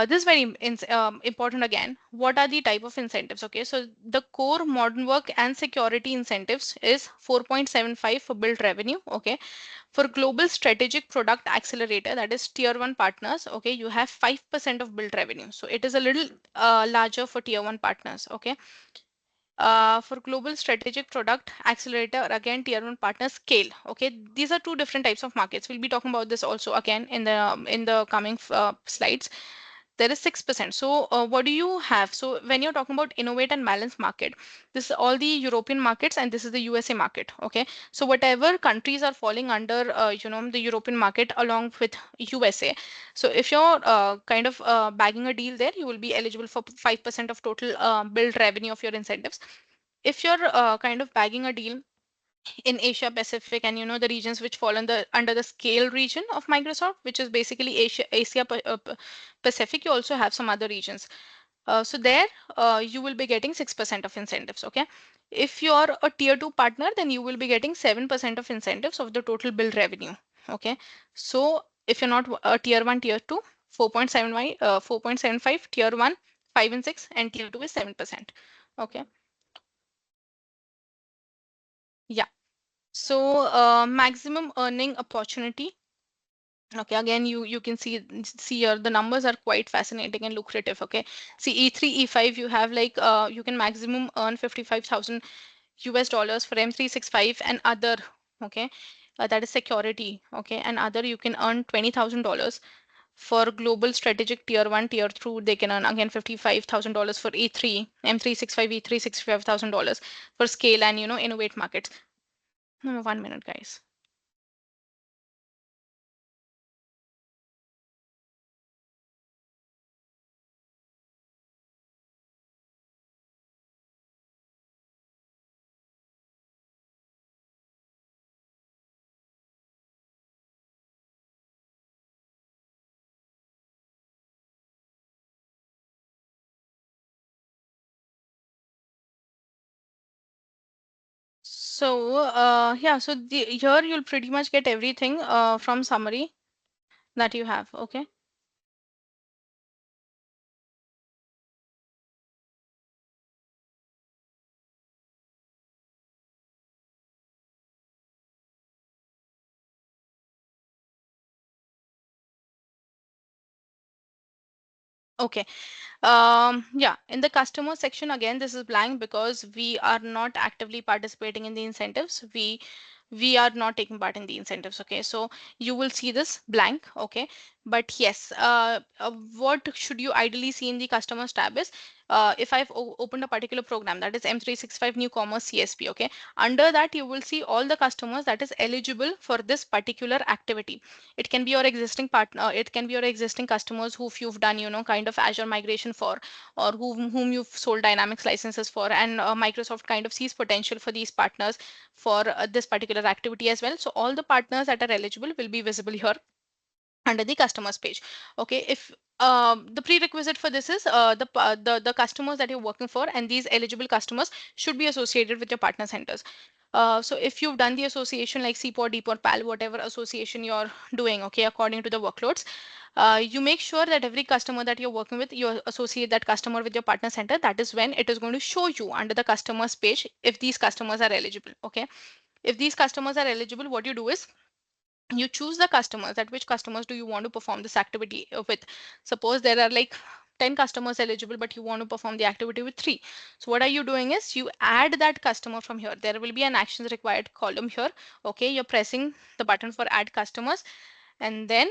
This is very important again. What are the type of incentives? Okay, so the core modern work and security incentives is 4.75 for build revenue. Okay, for global strategic product accelerator, that is tier one partners. Okay, you have 5% of build revenue. So it is a little larger for tier one partners. Okay. For global strategic product accelerator, again tier one partner scale. Okay, these are two different types of markets. We'll be talking about this also again in the coming slides. there is 6%. So what do you have? So when you're talking about innovate and balance market, this is all the European markets and this is the USA market. Okay. So whatever countries are falling under, the European market along with USA. So if you're kind of bagging a deal there, you will be eligible for 5% of total billed revenue of your incentives. If you're kind of bagging a deal in Asia Pacific and the regions which fall under the scale region of Microsoft, which is basically Pacific, you also have some other regions. So there you will be getting 6% of incentives. Okay. If you're a tier 2 partner, then you will be getting 7% of incentives of the total bill revenue. Okay. So if you're not a tier 1, tier 2, 4.75, tier 1, 5 and 6, and tier 2 is 7%. Okay. Yeah. So maximum earning opportunity. Okay, again, you can see here the numbers are quite fascinating and lucrative. Okay, see E3, E5, you have like you can maximum earn 55,000 US dollars for M365 and other. Okay, that is security. Okay, and other you can earn $20,000 for global strategic tier 1, tier 2. They can earn again $55,000 for E3, M365, E3, $65,000 for scale and innovate markets. 1 minute, guys. So, yeah, so here you'll pretty much get everything from summary that you have. Okay. Okay. Yeah, in the customer section, again, this is blank because we are not actively participating in the incentives. We are not taking part in the incentives. Okay, so you will see this blank. Okay, but yes, what should you ideally see in the customers tab is if I've opened a particular program, that is M365 New Commerce CSP. Okay, under that you will see all the customers that is eligible for this particular activity. It can be your existing partner, it can be your existing customers who you've done kind of Azure migration for, or whom you've sold Dynamics licenses for, and Microsoft kind of sees potential for these partners for this particular activity as well. So all the partners that are eligible will be visible here under the customers page. Okay, if the prerequisite for this is the customers that you're working for, and these eligible customers should be associated with your partner centers. So if you've done the association like CPOR, DPOR, PAL, whatever association you're doing, okay, according to the workloads, you make sure that every customer that you're working with, you associate that customer with your partner center. That is when it is going to show you under the customers page if these customers are eligible. Okay, if these customers are eligible, what you do is you choose the customers, that which customers do you want to perform this activity with. Suppose there are like 10 customers eligible, but you want to perform the activity with 3. So what are you doing is you add that customer from here. There will be an actions required column here. Okay, you're pressing the button for add customers, and then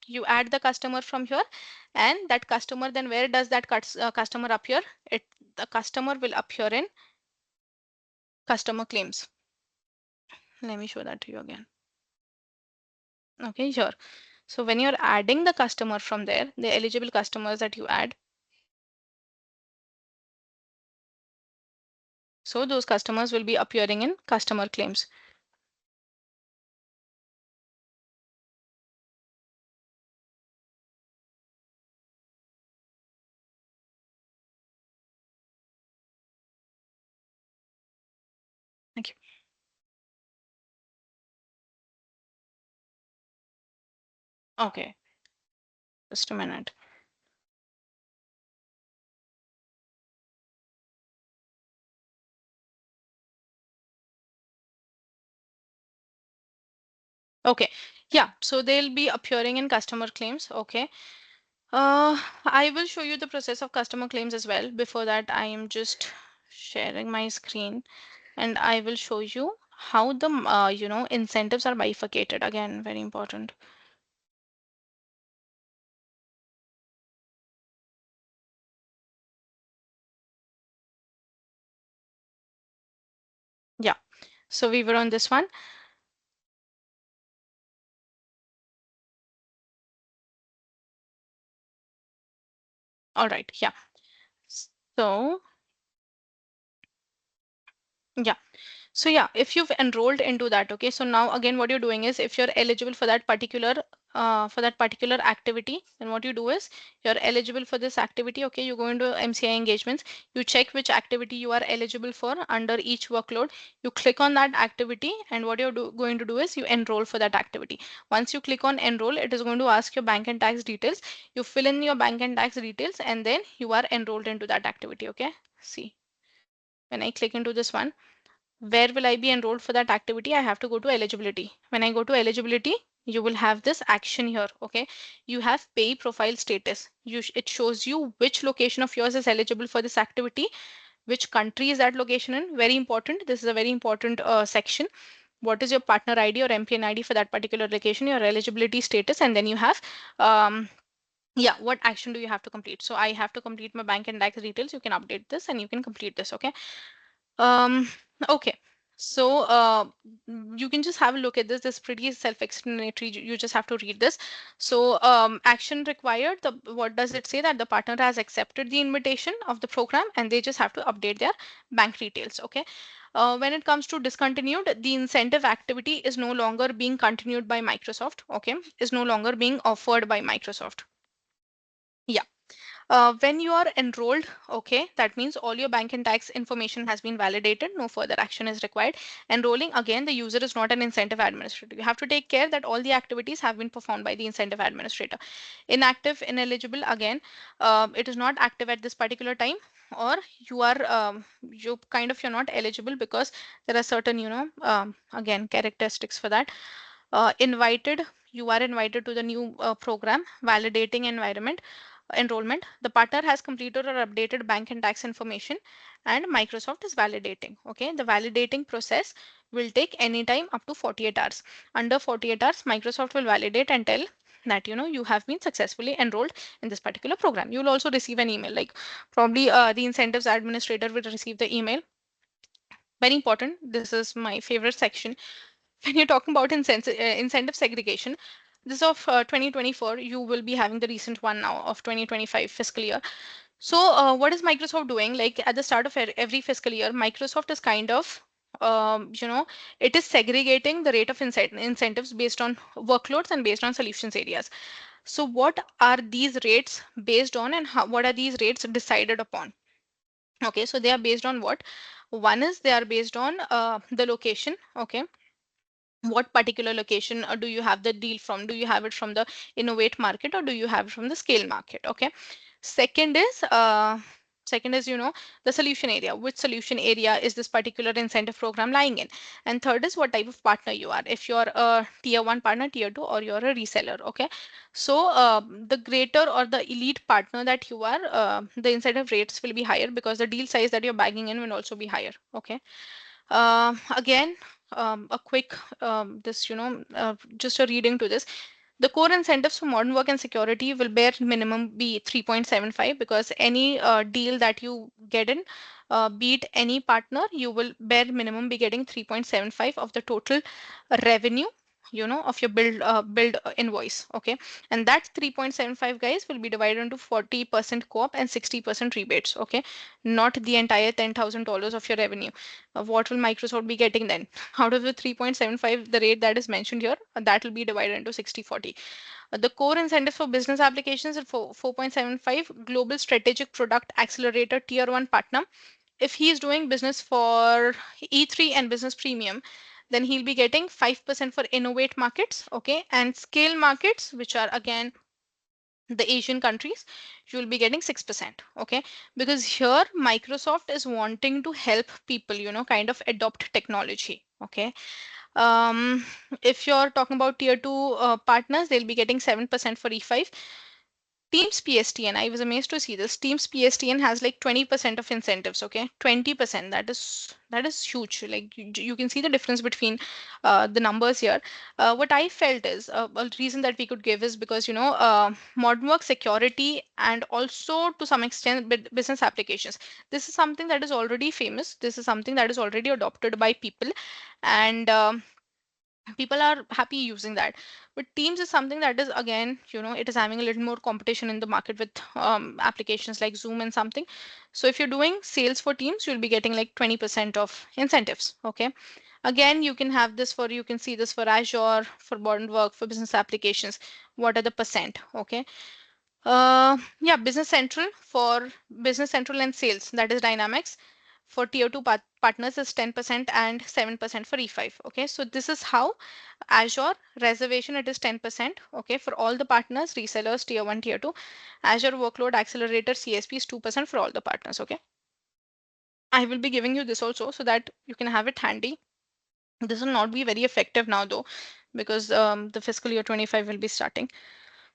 you add the customer from here, and that customer, then where does that customer appear? The customer will appear in customer claims. Let me show that to you again. Okay, here. So when you're adding the customer from there, the eligible customers that you add, so those customers will be appearing in customer claims. Thank you. Okay, just a minute. Okay, yeah, so they'll be appearing in customer claims. Okay. I will show you the process of customer claims as well. Before that, I am just sharing my screen, and I will show you how the incentives are bifurcated. Again, very important. So we were on this one. All right. Yeah. So yeah. So yeah, if you've enrolled into that, okay, so now again what you're doing is if you're eligible for that particular activity, then what you do is you're eligible for this activity, okay, you go into MCI engagements, you check which activity you are eligible for under each workload, you click on that activity, and what going to do is you enroll for that activity. Once you click on enroll, it is going to ask your bank and tax details. You fill in your bank and tax details, and then you are enrolled into that activity, okay. See, when I click into this one, where will I be enrolled for that activity? I have to go to eligibility. When I go to eligibility, you will have this action here. Okay, you have pay profile status. It shows you which location of yours is eligible for this activity, which country is that location in. Very important. This is a very important section. What is your partner ID or MPN ID for that particular location, your eligibility status, and then you have yeah, what action do you have to complete? So I have to complete my bank and tax details. You can update this and you can complete this. Okay. Um, okay. So you can just have a look at this. This is pretty self-explanatory. You just have to read this. So action required. What does it say? That the partner has accepted the invitation of the program and they just have to update their bank details. Okay. When it comes to discontinued, the incentive activity is no longer being continued by Microsoft. Okay, is no longer being offered by Microsoft. Yeah. When you are enrolled, okay, that means all your bank and tax information has been validated. No further action is required. Enrolling, again, the user is not an incentive administrator. You have to take care that all the activities have been performed by the incentive administrator. Inactive, ineligible, again, it is not active at this particular time, or you are you're not eligible because there are certain, again, characteristics for that. Invited, you are invited to the new program, validating environment enrollment. The partner has completed or updated bank and tax information and Microsoft is validating. Okay, the validating process will take any time up to 48 hours. Under 48 hours, Microsoft will validate and tell that you have been successfully enrolled in this particular program. You will also receive an email, like probably the incentives administrator will receive the email. Very important. This is my favorite section. When you're talking about incentive segregation, this of 2024, you will be having the recent one now of 2025 fiscal year. So what is Microsoft doing? Like at the start of every fiscal year, Microsoft is kind of, it is segregating the rate of incentives based on workloads and based on solutions areas. So what are these rates based on and what are these rates decided upon? Okay, so they are based on what? One is they are based on the location. Okay, what particular location do you have the deal from? Do you have it from the innovate market or do you have it from the scale market? Okay. Second is the solution area. Which solution area is this particular incentive program lying in? And third is what type of partner you are. If you're a tier one partner, tier two, or you're a reseller. Okay. So the greater or the elite partner that you are, the incentive rates will be higher because the deal size that you're bagging in will also be higher. Okay. Again, a quick just a reading to this. The core incentives for modern work and security will bare minimum be 3.75 because any deal that you get in, be it any partner, you will bare minimum be getting 3.75 of the total revenue, of your build invoice. Okay, and that 3.75 guys will be divided into 40% co-op and 60% rebates. Okay, not the entire $10,000 of your revenue. What will Microsoft be getting then? Out of the 3.75, the rate that is mentioned here, that will be divided into 60/40. The core incentives for business applications is 4.75 global strategic product accelerator tier one partner. If he is doing business for E3 and business premium, then he'll be getting 5% for innovate markets, okay, and scale markets, which are again the Asian countries, you will be getting 6%. Okay, because here Microsoft is wanting to help people, kind of adopt technology. Okay, if you're talking about tier two partners, they'll be getting 7% for E5. Teams PSTN, I was amazed to see this. Teams PSTN has like 20% of incentives, okay? 20%. That is huge. Like you can see the difference between the numbers here. What I felt is a reason that we could give is because modern work security and also to some extent business applications. This is something that is already famous. This is something that is already adopted by people, and people are happy using that. But Teams is something that is, again, it is having a little more competition in the market with applications like Zoom and something. So if you're doing sales for Teams, you'll be getting like 20% of incentives. Okay. Again, you can see this for Azure, for modern work, for business applications. What are the percent? Okay. Yeah, Business Central and sales, that is Dynamics. For tier 2 partners is 10% and 7% for E5. Okay, so this is how Azure reservation, it is 10%. Okay, for all the partners, resellers, tier 1, tier 2. Azure Workload Accelerator CSP is 2% for all the partners. Okay, I will be giving you this also so that you can have it handy. This will not be very effective now though, because the fiscal year 25 will be starting.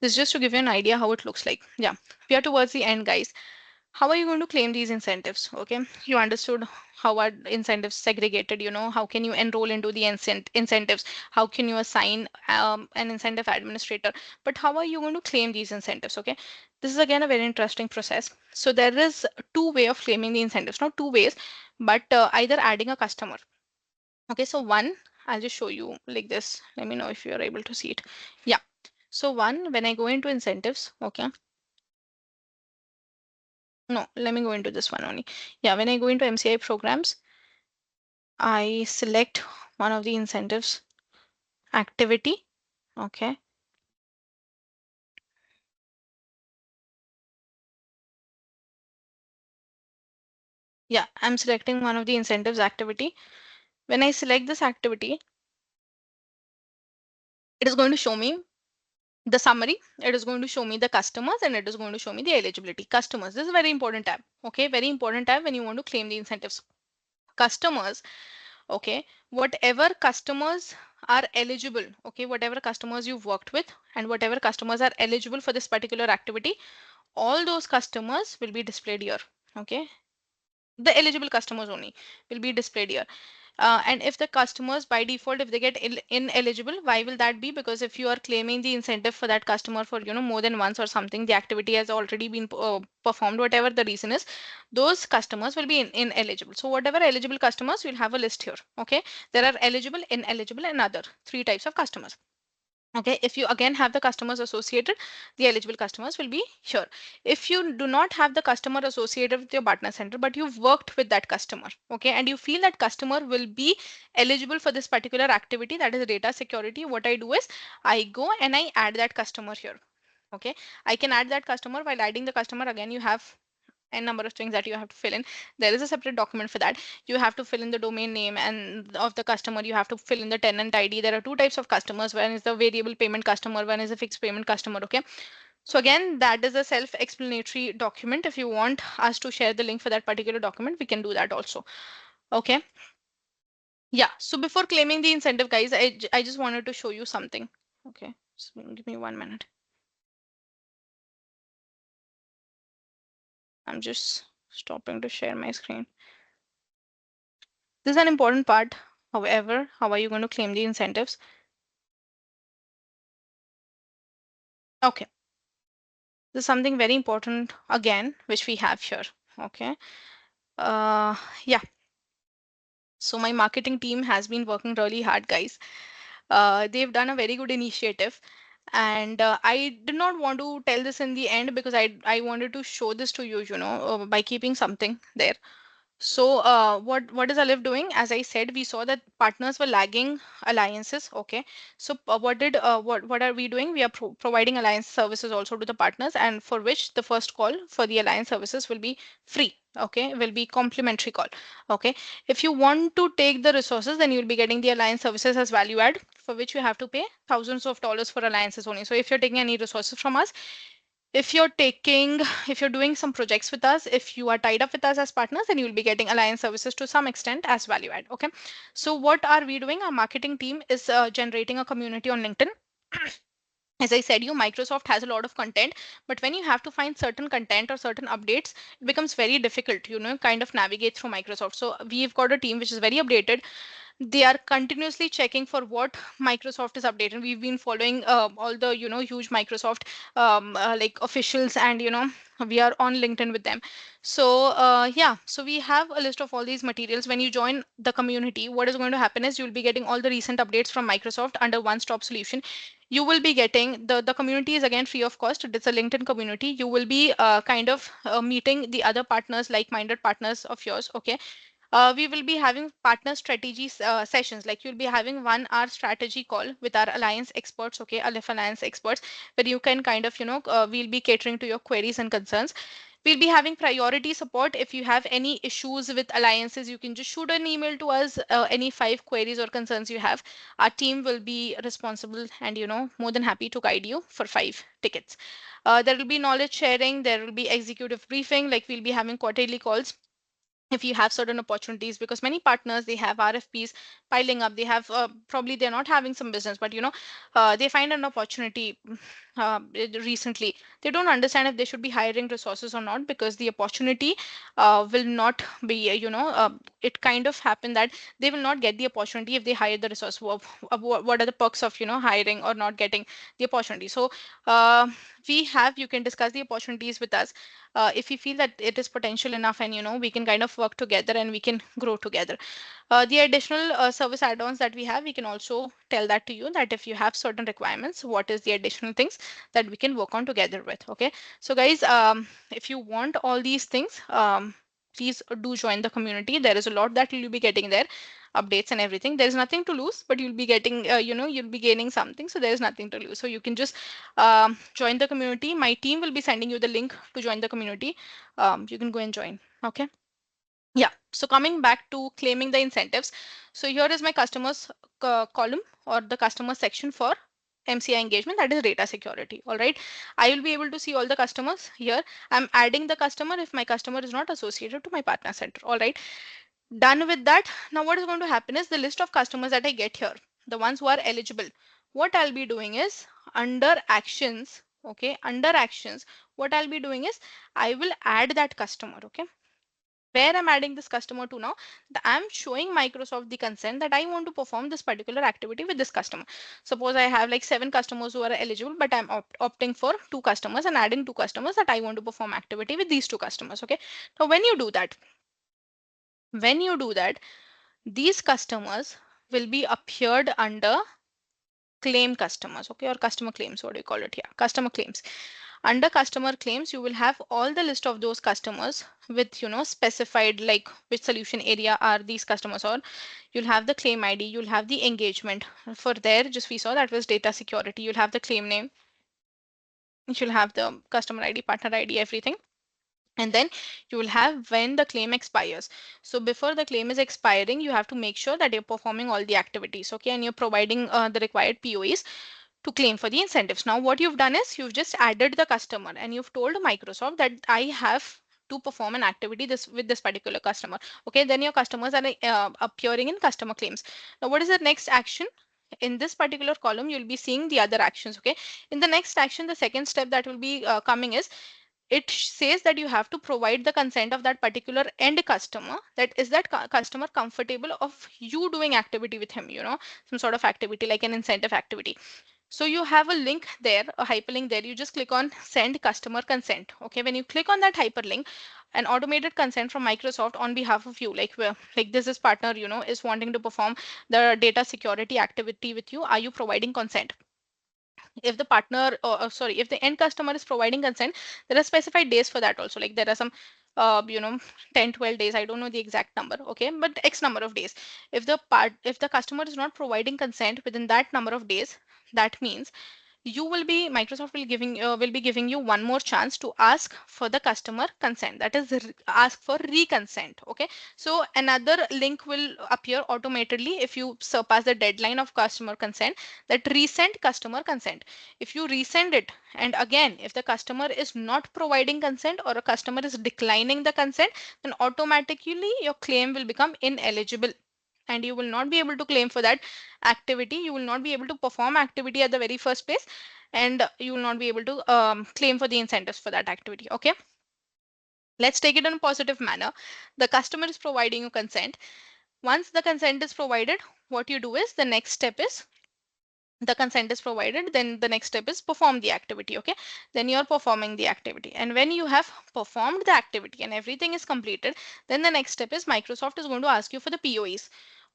This is just to give you an idea how it looks like. Yeah, we are towards the end, guys. How are you going to claim these incentives? Okay, you understood how are incentives segregated. How can you enroll into the incentives? How can you assign an incentive administrator? But how are you going to claim these incentives? Okay, this is again a very interesting process. So there is two way of claiming the incentives, not two ways, but either adding a customer. Okay, so one, I'll just show you like this. Let me know if you are able to see it. Yeah. So one, when I go into incentives, okay. No, let me go into this one only. Yeah, when I go into MCI programs, I select one of the incentives, activity. Okay. Yeah, I'm selecting one of the incentives, activity. When I select this activity, it is going to show me the summary. It is going to show me the customers, and it is going to show me the eligibility. Customers, this is a very important tab. Okay, very important tab when you want to claim the incentives. Customers, okay, whatever customers are eligible, okay, whatever customers you've worked with and whatever customers are eligible for this particular activity, all those customers will be displayed here. Okay, the eligible customers only will be displayed here. And if the customers by default, if they get ineligible, why will that be? Because if you are claiming the incentive for that customer for more than once or something, the activity has already been performed, whatever the reason is, those customers will be ineligible. So whatever eligible customers, you'll have a list here. Okay, there are eligible, ineligible, and other three types of customers. Okay, if you again have the customers associated, the eligible customers will be here. If you do not have the customer associated with your partner center, but you've worked with that customer, okay, and you feel that customer will be eligible for this particular activity, that is data security, what I do is I go and I add that customer here. Okay, I can add that customer. While adding the customer, again, you have n number of things that you have to fill in. There is a separate document for that. You have to fill in the domain name and of the customer. You have to fill in the tenant ID. There are two types of customers. One is the variable payment customer, one is a fixed payment customer. Okay, so again, that is a self-explanatory document. If you want us to share the link for that particular document, we can do that also. Okay, yeah, so before claiming the incentive, guys, I just wanted to show you something. Okay, so give me 1 minute. I'm just stopping to share my screen. This is an important part. However, how are you going to claim the incentives? Okay, this is something very important again, which we have here. Okay, yeah. So my marketing team has been working really hard, guys. They've done a very good initiative, and I did not want to tell this in the end because I wanted to show this to you, by keeping something there. So what is Alif doing? As I said, we saw that partners were lagging alliances. Okay, so what are we doing? We are providing alliance services also to the partners, and for which the first call for the alliance services will be free. Okay, will be complimentary call. Okay, if you want to take the resources, then you'll be getting the alliance services as value add, for which you have to pay thousands of dollars for alliances only. So if you're taking any resources from us, if you're doing some projects with us, if you are tied up with us as partners, then you'll be getting alliance services to some extent as value add. Okay, so what are we doing? Our marketing team is generating a community on LinkedIn. As I said, Microsoft has a lot of content, but when you have to find certain content or certain updates, it becomes very difficult, kind of navigate through Microsoft. So we've got a team which is very updated, They are continuously checking for what Microsoft is updating. We've been following all the huge Microsoft like officials, and we are on LinkedIn with them. So yeah, so we have a list of all these materials. When you join the community, what is going to happen is you'll be getting all the recent updates from Microsoft under one stop solution. You will be getting the community is again free of cost. It's a LinkedIn community. You will be kind of meeting the other partners, like-minded partners of yours. Okay, we will be having partner strategy sessions. Like you'll be having 1 hour strategy call with our alliance experts, okay, Alif Alliance experts, where you can kind of, we'll be catering to your queries and concerns. We'll be having priority support. If you have any issues with alliances, you can just shoot an email to us, any 5 queries or concerns you have. Our team will be responsible and, more than happy to guide you for 5 tickets. There will be knowledge sharing, there will be executive briefing, like we'll be having quarterly calls if you have certain opportunities, because many partners, they have RFPs piling up. They have probably they're not having some business, but they find an opportunity recently. They don't understand if they should be hiring resources or not, because the opportunity will not be it kind of happen that they will not get the opportunity if they hire the resource. What are the perks of hiring or not getting the opportunity? So uh, you can discuss the opportunities with us if you feel that it is potential enough, and we can kind of work together and we can grow together. The additional service add-ons that we have, we can also tell that to you, that if you have certain requirements, what is the additional things that we can work on together with. Okay, so guys, if you want all these things, please do join the community. There is a lot that you'll be getting there, updates and everything. There's nothing to lose, but you'll be getting you'll be gaining something, so there's nothing to lose. So you can just join the community. My team will be sending you the link to join the community. You can go and join. Okay. Yeah. So coming back to claiming the incentives. So here is my customers column, or the customer section for MCI engagement, that is data security. All right. I will be able to see all the customers here. I'm adding the customer if my customer is not associated to my partner center. All right. Done with that. Now what is going to happen is the list of customers that I get here, the ones who are eligible. What I'll be doing is under actions, okay, under actions, what I'll be doing is I will add that customer, okay. Where I'm adding this customer to now, I'm showing Microsoft the consent that I want to perform this particular activity with this customer. Suppose I have like 7 customers who are eligible, but I'm opting for 2 customers and adding 2 customers that I want to perform activity with these 2 customers. Okay. Now when you do that, these customers will be appeared under claim customers, okay, or customer claims, what do you call it here? Customer claims. Under customer claims, you will have all the list of those customers with, specified like which solution area are these customers, or you'll have the claim ID, you'll have the engagement. For there, just we saw that was data security. You'll have the claim name, you'll have the customer ID, partner ID, everything. And then you will have when the claim expires. So before the claim is expiring, you have to make sure that you're performing all the activities, okay, and you're providing the required POEs to claim for the incentives. Now what you've done is you've just added the customer and you've told Microsoft that I have to perform an activity this with this particular customer. Okay, then your customers are appearing in customer claims. Now what is the next action? In this particular column, you'll be seeing the other actions. Okay, in the next action, the second step that will be coming is it says that you have to provide the consent of that particular end customer. That is that customer comfortable of you doing activity with him, some sort of activity like an incentive activity. So you have a link there, a hyperlink there. You just click on send customer consent. Okay, when you click on that hyperlink, an automated consent from Microsoft on behalf of you, like like this is partner, is wanting to perform the data security activity with you. Are you providing consent? If the partner, sorry, if the end customer is providing consent, there are specified days for that also. Like there are some 10 12 days, I don't know the exact number, okay, but x number of days. If the customer is not providing consent within that number of days, that means Microsoft will be giving you one more chance to ask for the customer consent, that is ask for reconsent. Okay, so another link will appear automatically if you surpass the deadline of customer consent, that resend customer consent. If you resend it, and again if the customer is not providing consent or a customer is declining the consent, then automatically your claim will become ineligible and you will not be able to claim for that activity. You will not be able to perform activity at the very first place, and you will not be able to claim for the incentives for that activity. Okay, let's take it in a positive manner. The customer is providing you consent. Once the consent is provided, what you do is the next step is the consent is provided, then the next step is perform the activity. Okay, then you're performing the activity, and when you have performed the activity and everything is completed, then the next step is Microsoft is going to ask you for the POEs.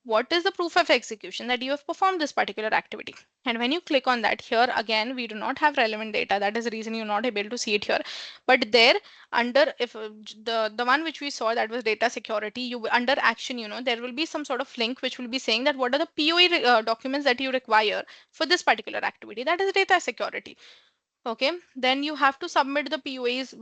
What is the proof of execution that you have performed this particular activity? And when you click on that, here again we do not have relevant data, that is the reason you're not able to see it here. But there, under if the one which we saw, that was data security, you under action, there will be some sort of link which will be saying that what are the POE documents that you require for this particular activity, that is data security. Okay, then you have to submit the POAs.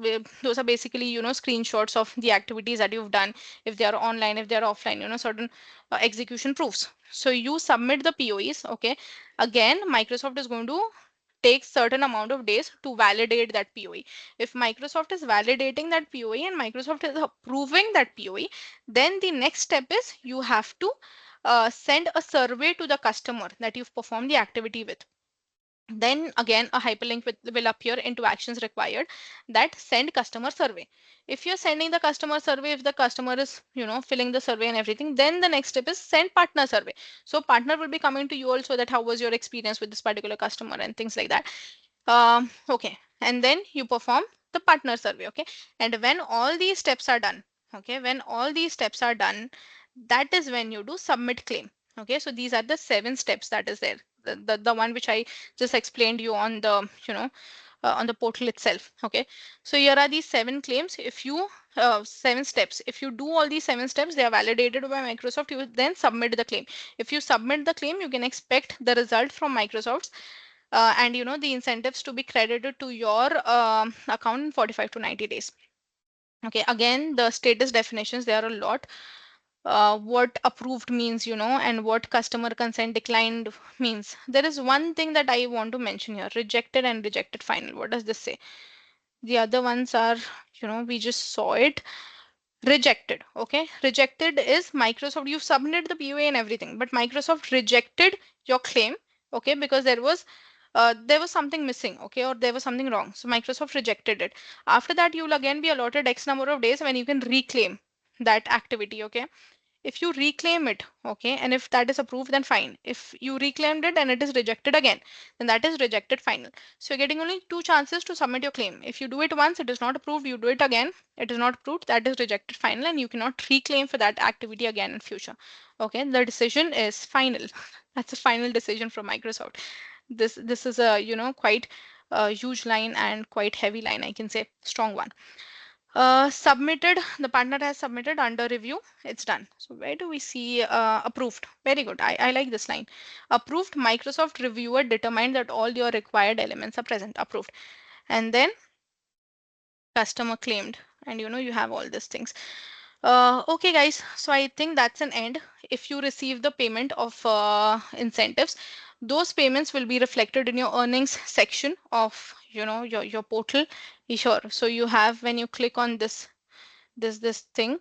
Those are basically, screenshots of the activities that you've done, if they are online, if they are offline, certain execution proofs. So you submit the POEs. Okay, again Microsoft is going to take certain amount of days to validate that POE. If Microsoft is validating that POE and Microsoft is approving that POE, then the next step is you have to send a survey to the customer that you've performed the activity with. Then again a hyperlink will appear into actions required, that send customer survey. If you're sending the customer survey, if the customer is filling the survey and everything, then the next step is send partner survey. So partner will be coming to you also, that how was your experience with this particular customer and things like that. Okay, and then you perform the partner survey. Okay, and when all these steps are done, okay, when all these steps are done, that is when you do submit claim. Okay, so these are the 7 steps that is there, the one which I just explained you on the on the portal itself. Okay, so here are these 7 claims. If you 7 steps, if you do all these 7 steps, they are validated by Microsoft, you then submit the claim. If you submit the claim, you can expect the result from Microsoft, and the incentives to be credited to your account in 45 to 90 days. Okay, again the status definitions, there are a lot. What approved means, and what customer consent declined means. There is one thing that I want to mention here: rejected and rejected final. What does this say? The other ones are, we just saw it. Rejected. Okay, rejected is Microsoft, you submitted the POA and everything, but Microsoft rejected your claim. Okay, because there was something missing, okay, or there was something wrong, so Microsoft rejected it. After that, you will again be allotted X number of days when you can reclaim that activity. Okay, if you reclaim it, okay, and if that is approved, then fine. If you reclaimed it and it is rejected again, then that is rejected final. So you're getting only 2 chances to submit your claim. If you do it once, it is not approved, you do it again, it is not approved, that is rejected final, and you cannot reclaim for that activity again in future. Okay, the decision is final. That's a final decision from Microsoft. This is a quite huge line and quite heavy line, I can say, strong one. Submitted, the partner has submitted, under review, it's done. So where do we see approved? Very good. I like this line. Approved, Microsoft reviewer determined that all your required elements are present. Approved. And then customer claimed, and you have all these things. Okay guys, so I think that's an end. If you receive the payment of incentives, those payments will be reflected in your earnings section of your portal here. So you have, when you click on this thing,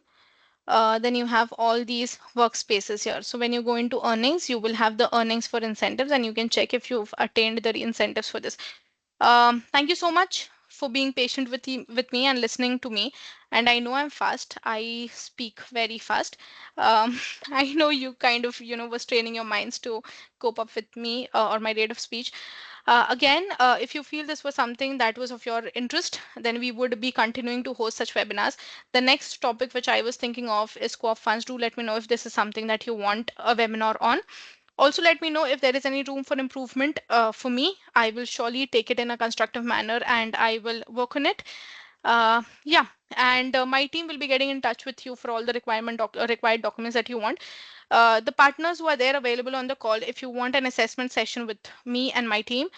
then you have all these workspaces here. So when you go into earnings, you will have the earnings for incentives, and you can check if you've attained the incentives for this. Thank you so much for being patient with me and listening to me. And I know I'm fast. I speak very fast. Um, I know you kind of, was training your minds to cope up with me, or my rate of speech. Again, if you feel this was something that was of your interest, then we would be continuing to host such webinars. The next topic which I was thinking of is co-op funds. Do let me know if this is something that you want a webinar on. Also, let me know if there is any room for improvement for me. I will surely take it in a constructive manner and I will work on it. Yeah, and my team will be getting in touch with you for all the required documents that you want. The partners who are there available on the call, if you want an assessment session with me and my team,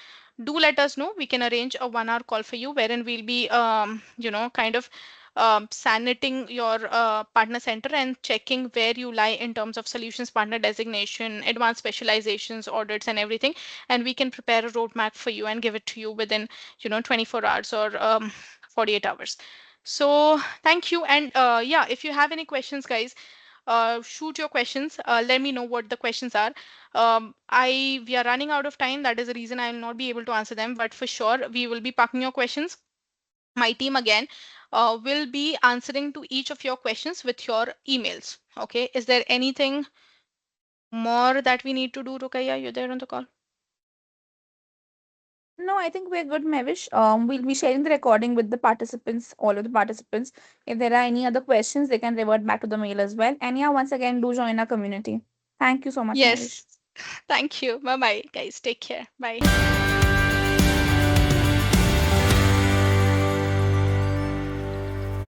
do let us know. We can arrange a 1 hour call for you, wherein we'll be, kind of saniting your partner center and checking where you lie in terms of solutions partner designation, advanced specializations, audits, and everything. And we can prepare a roadmap for you and give it to you within, 24 hours or 48 hours. So thank you. And yeah, if you have any questions, guys, shoot your questions. Let me know what the questions are. We are running out of time. That is the reason I will not be able to answer them. But for sure, we will be parking your questions my team again will be answering to each of your questions with your emails. Okay, is there anything more that we need to do, Rukaya? You there on the call? No, I think we're good, Mavish. We'll be sharing the recording with the participants, all of the participants. If there are any other questions, they can revert back to the mail as well. And yeah, once again, do join our community. Thank you so much, Mavish. Yes. Thank you. Bye bye, guys. Take care. Bye.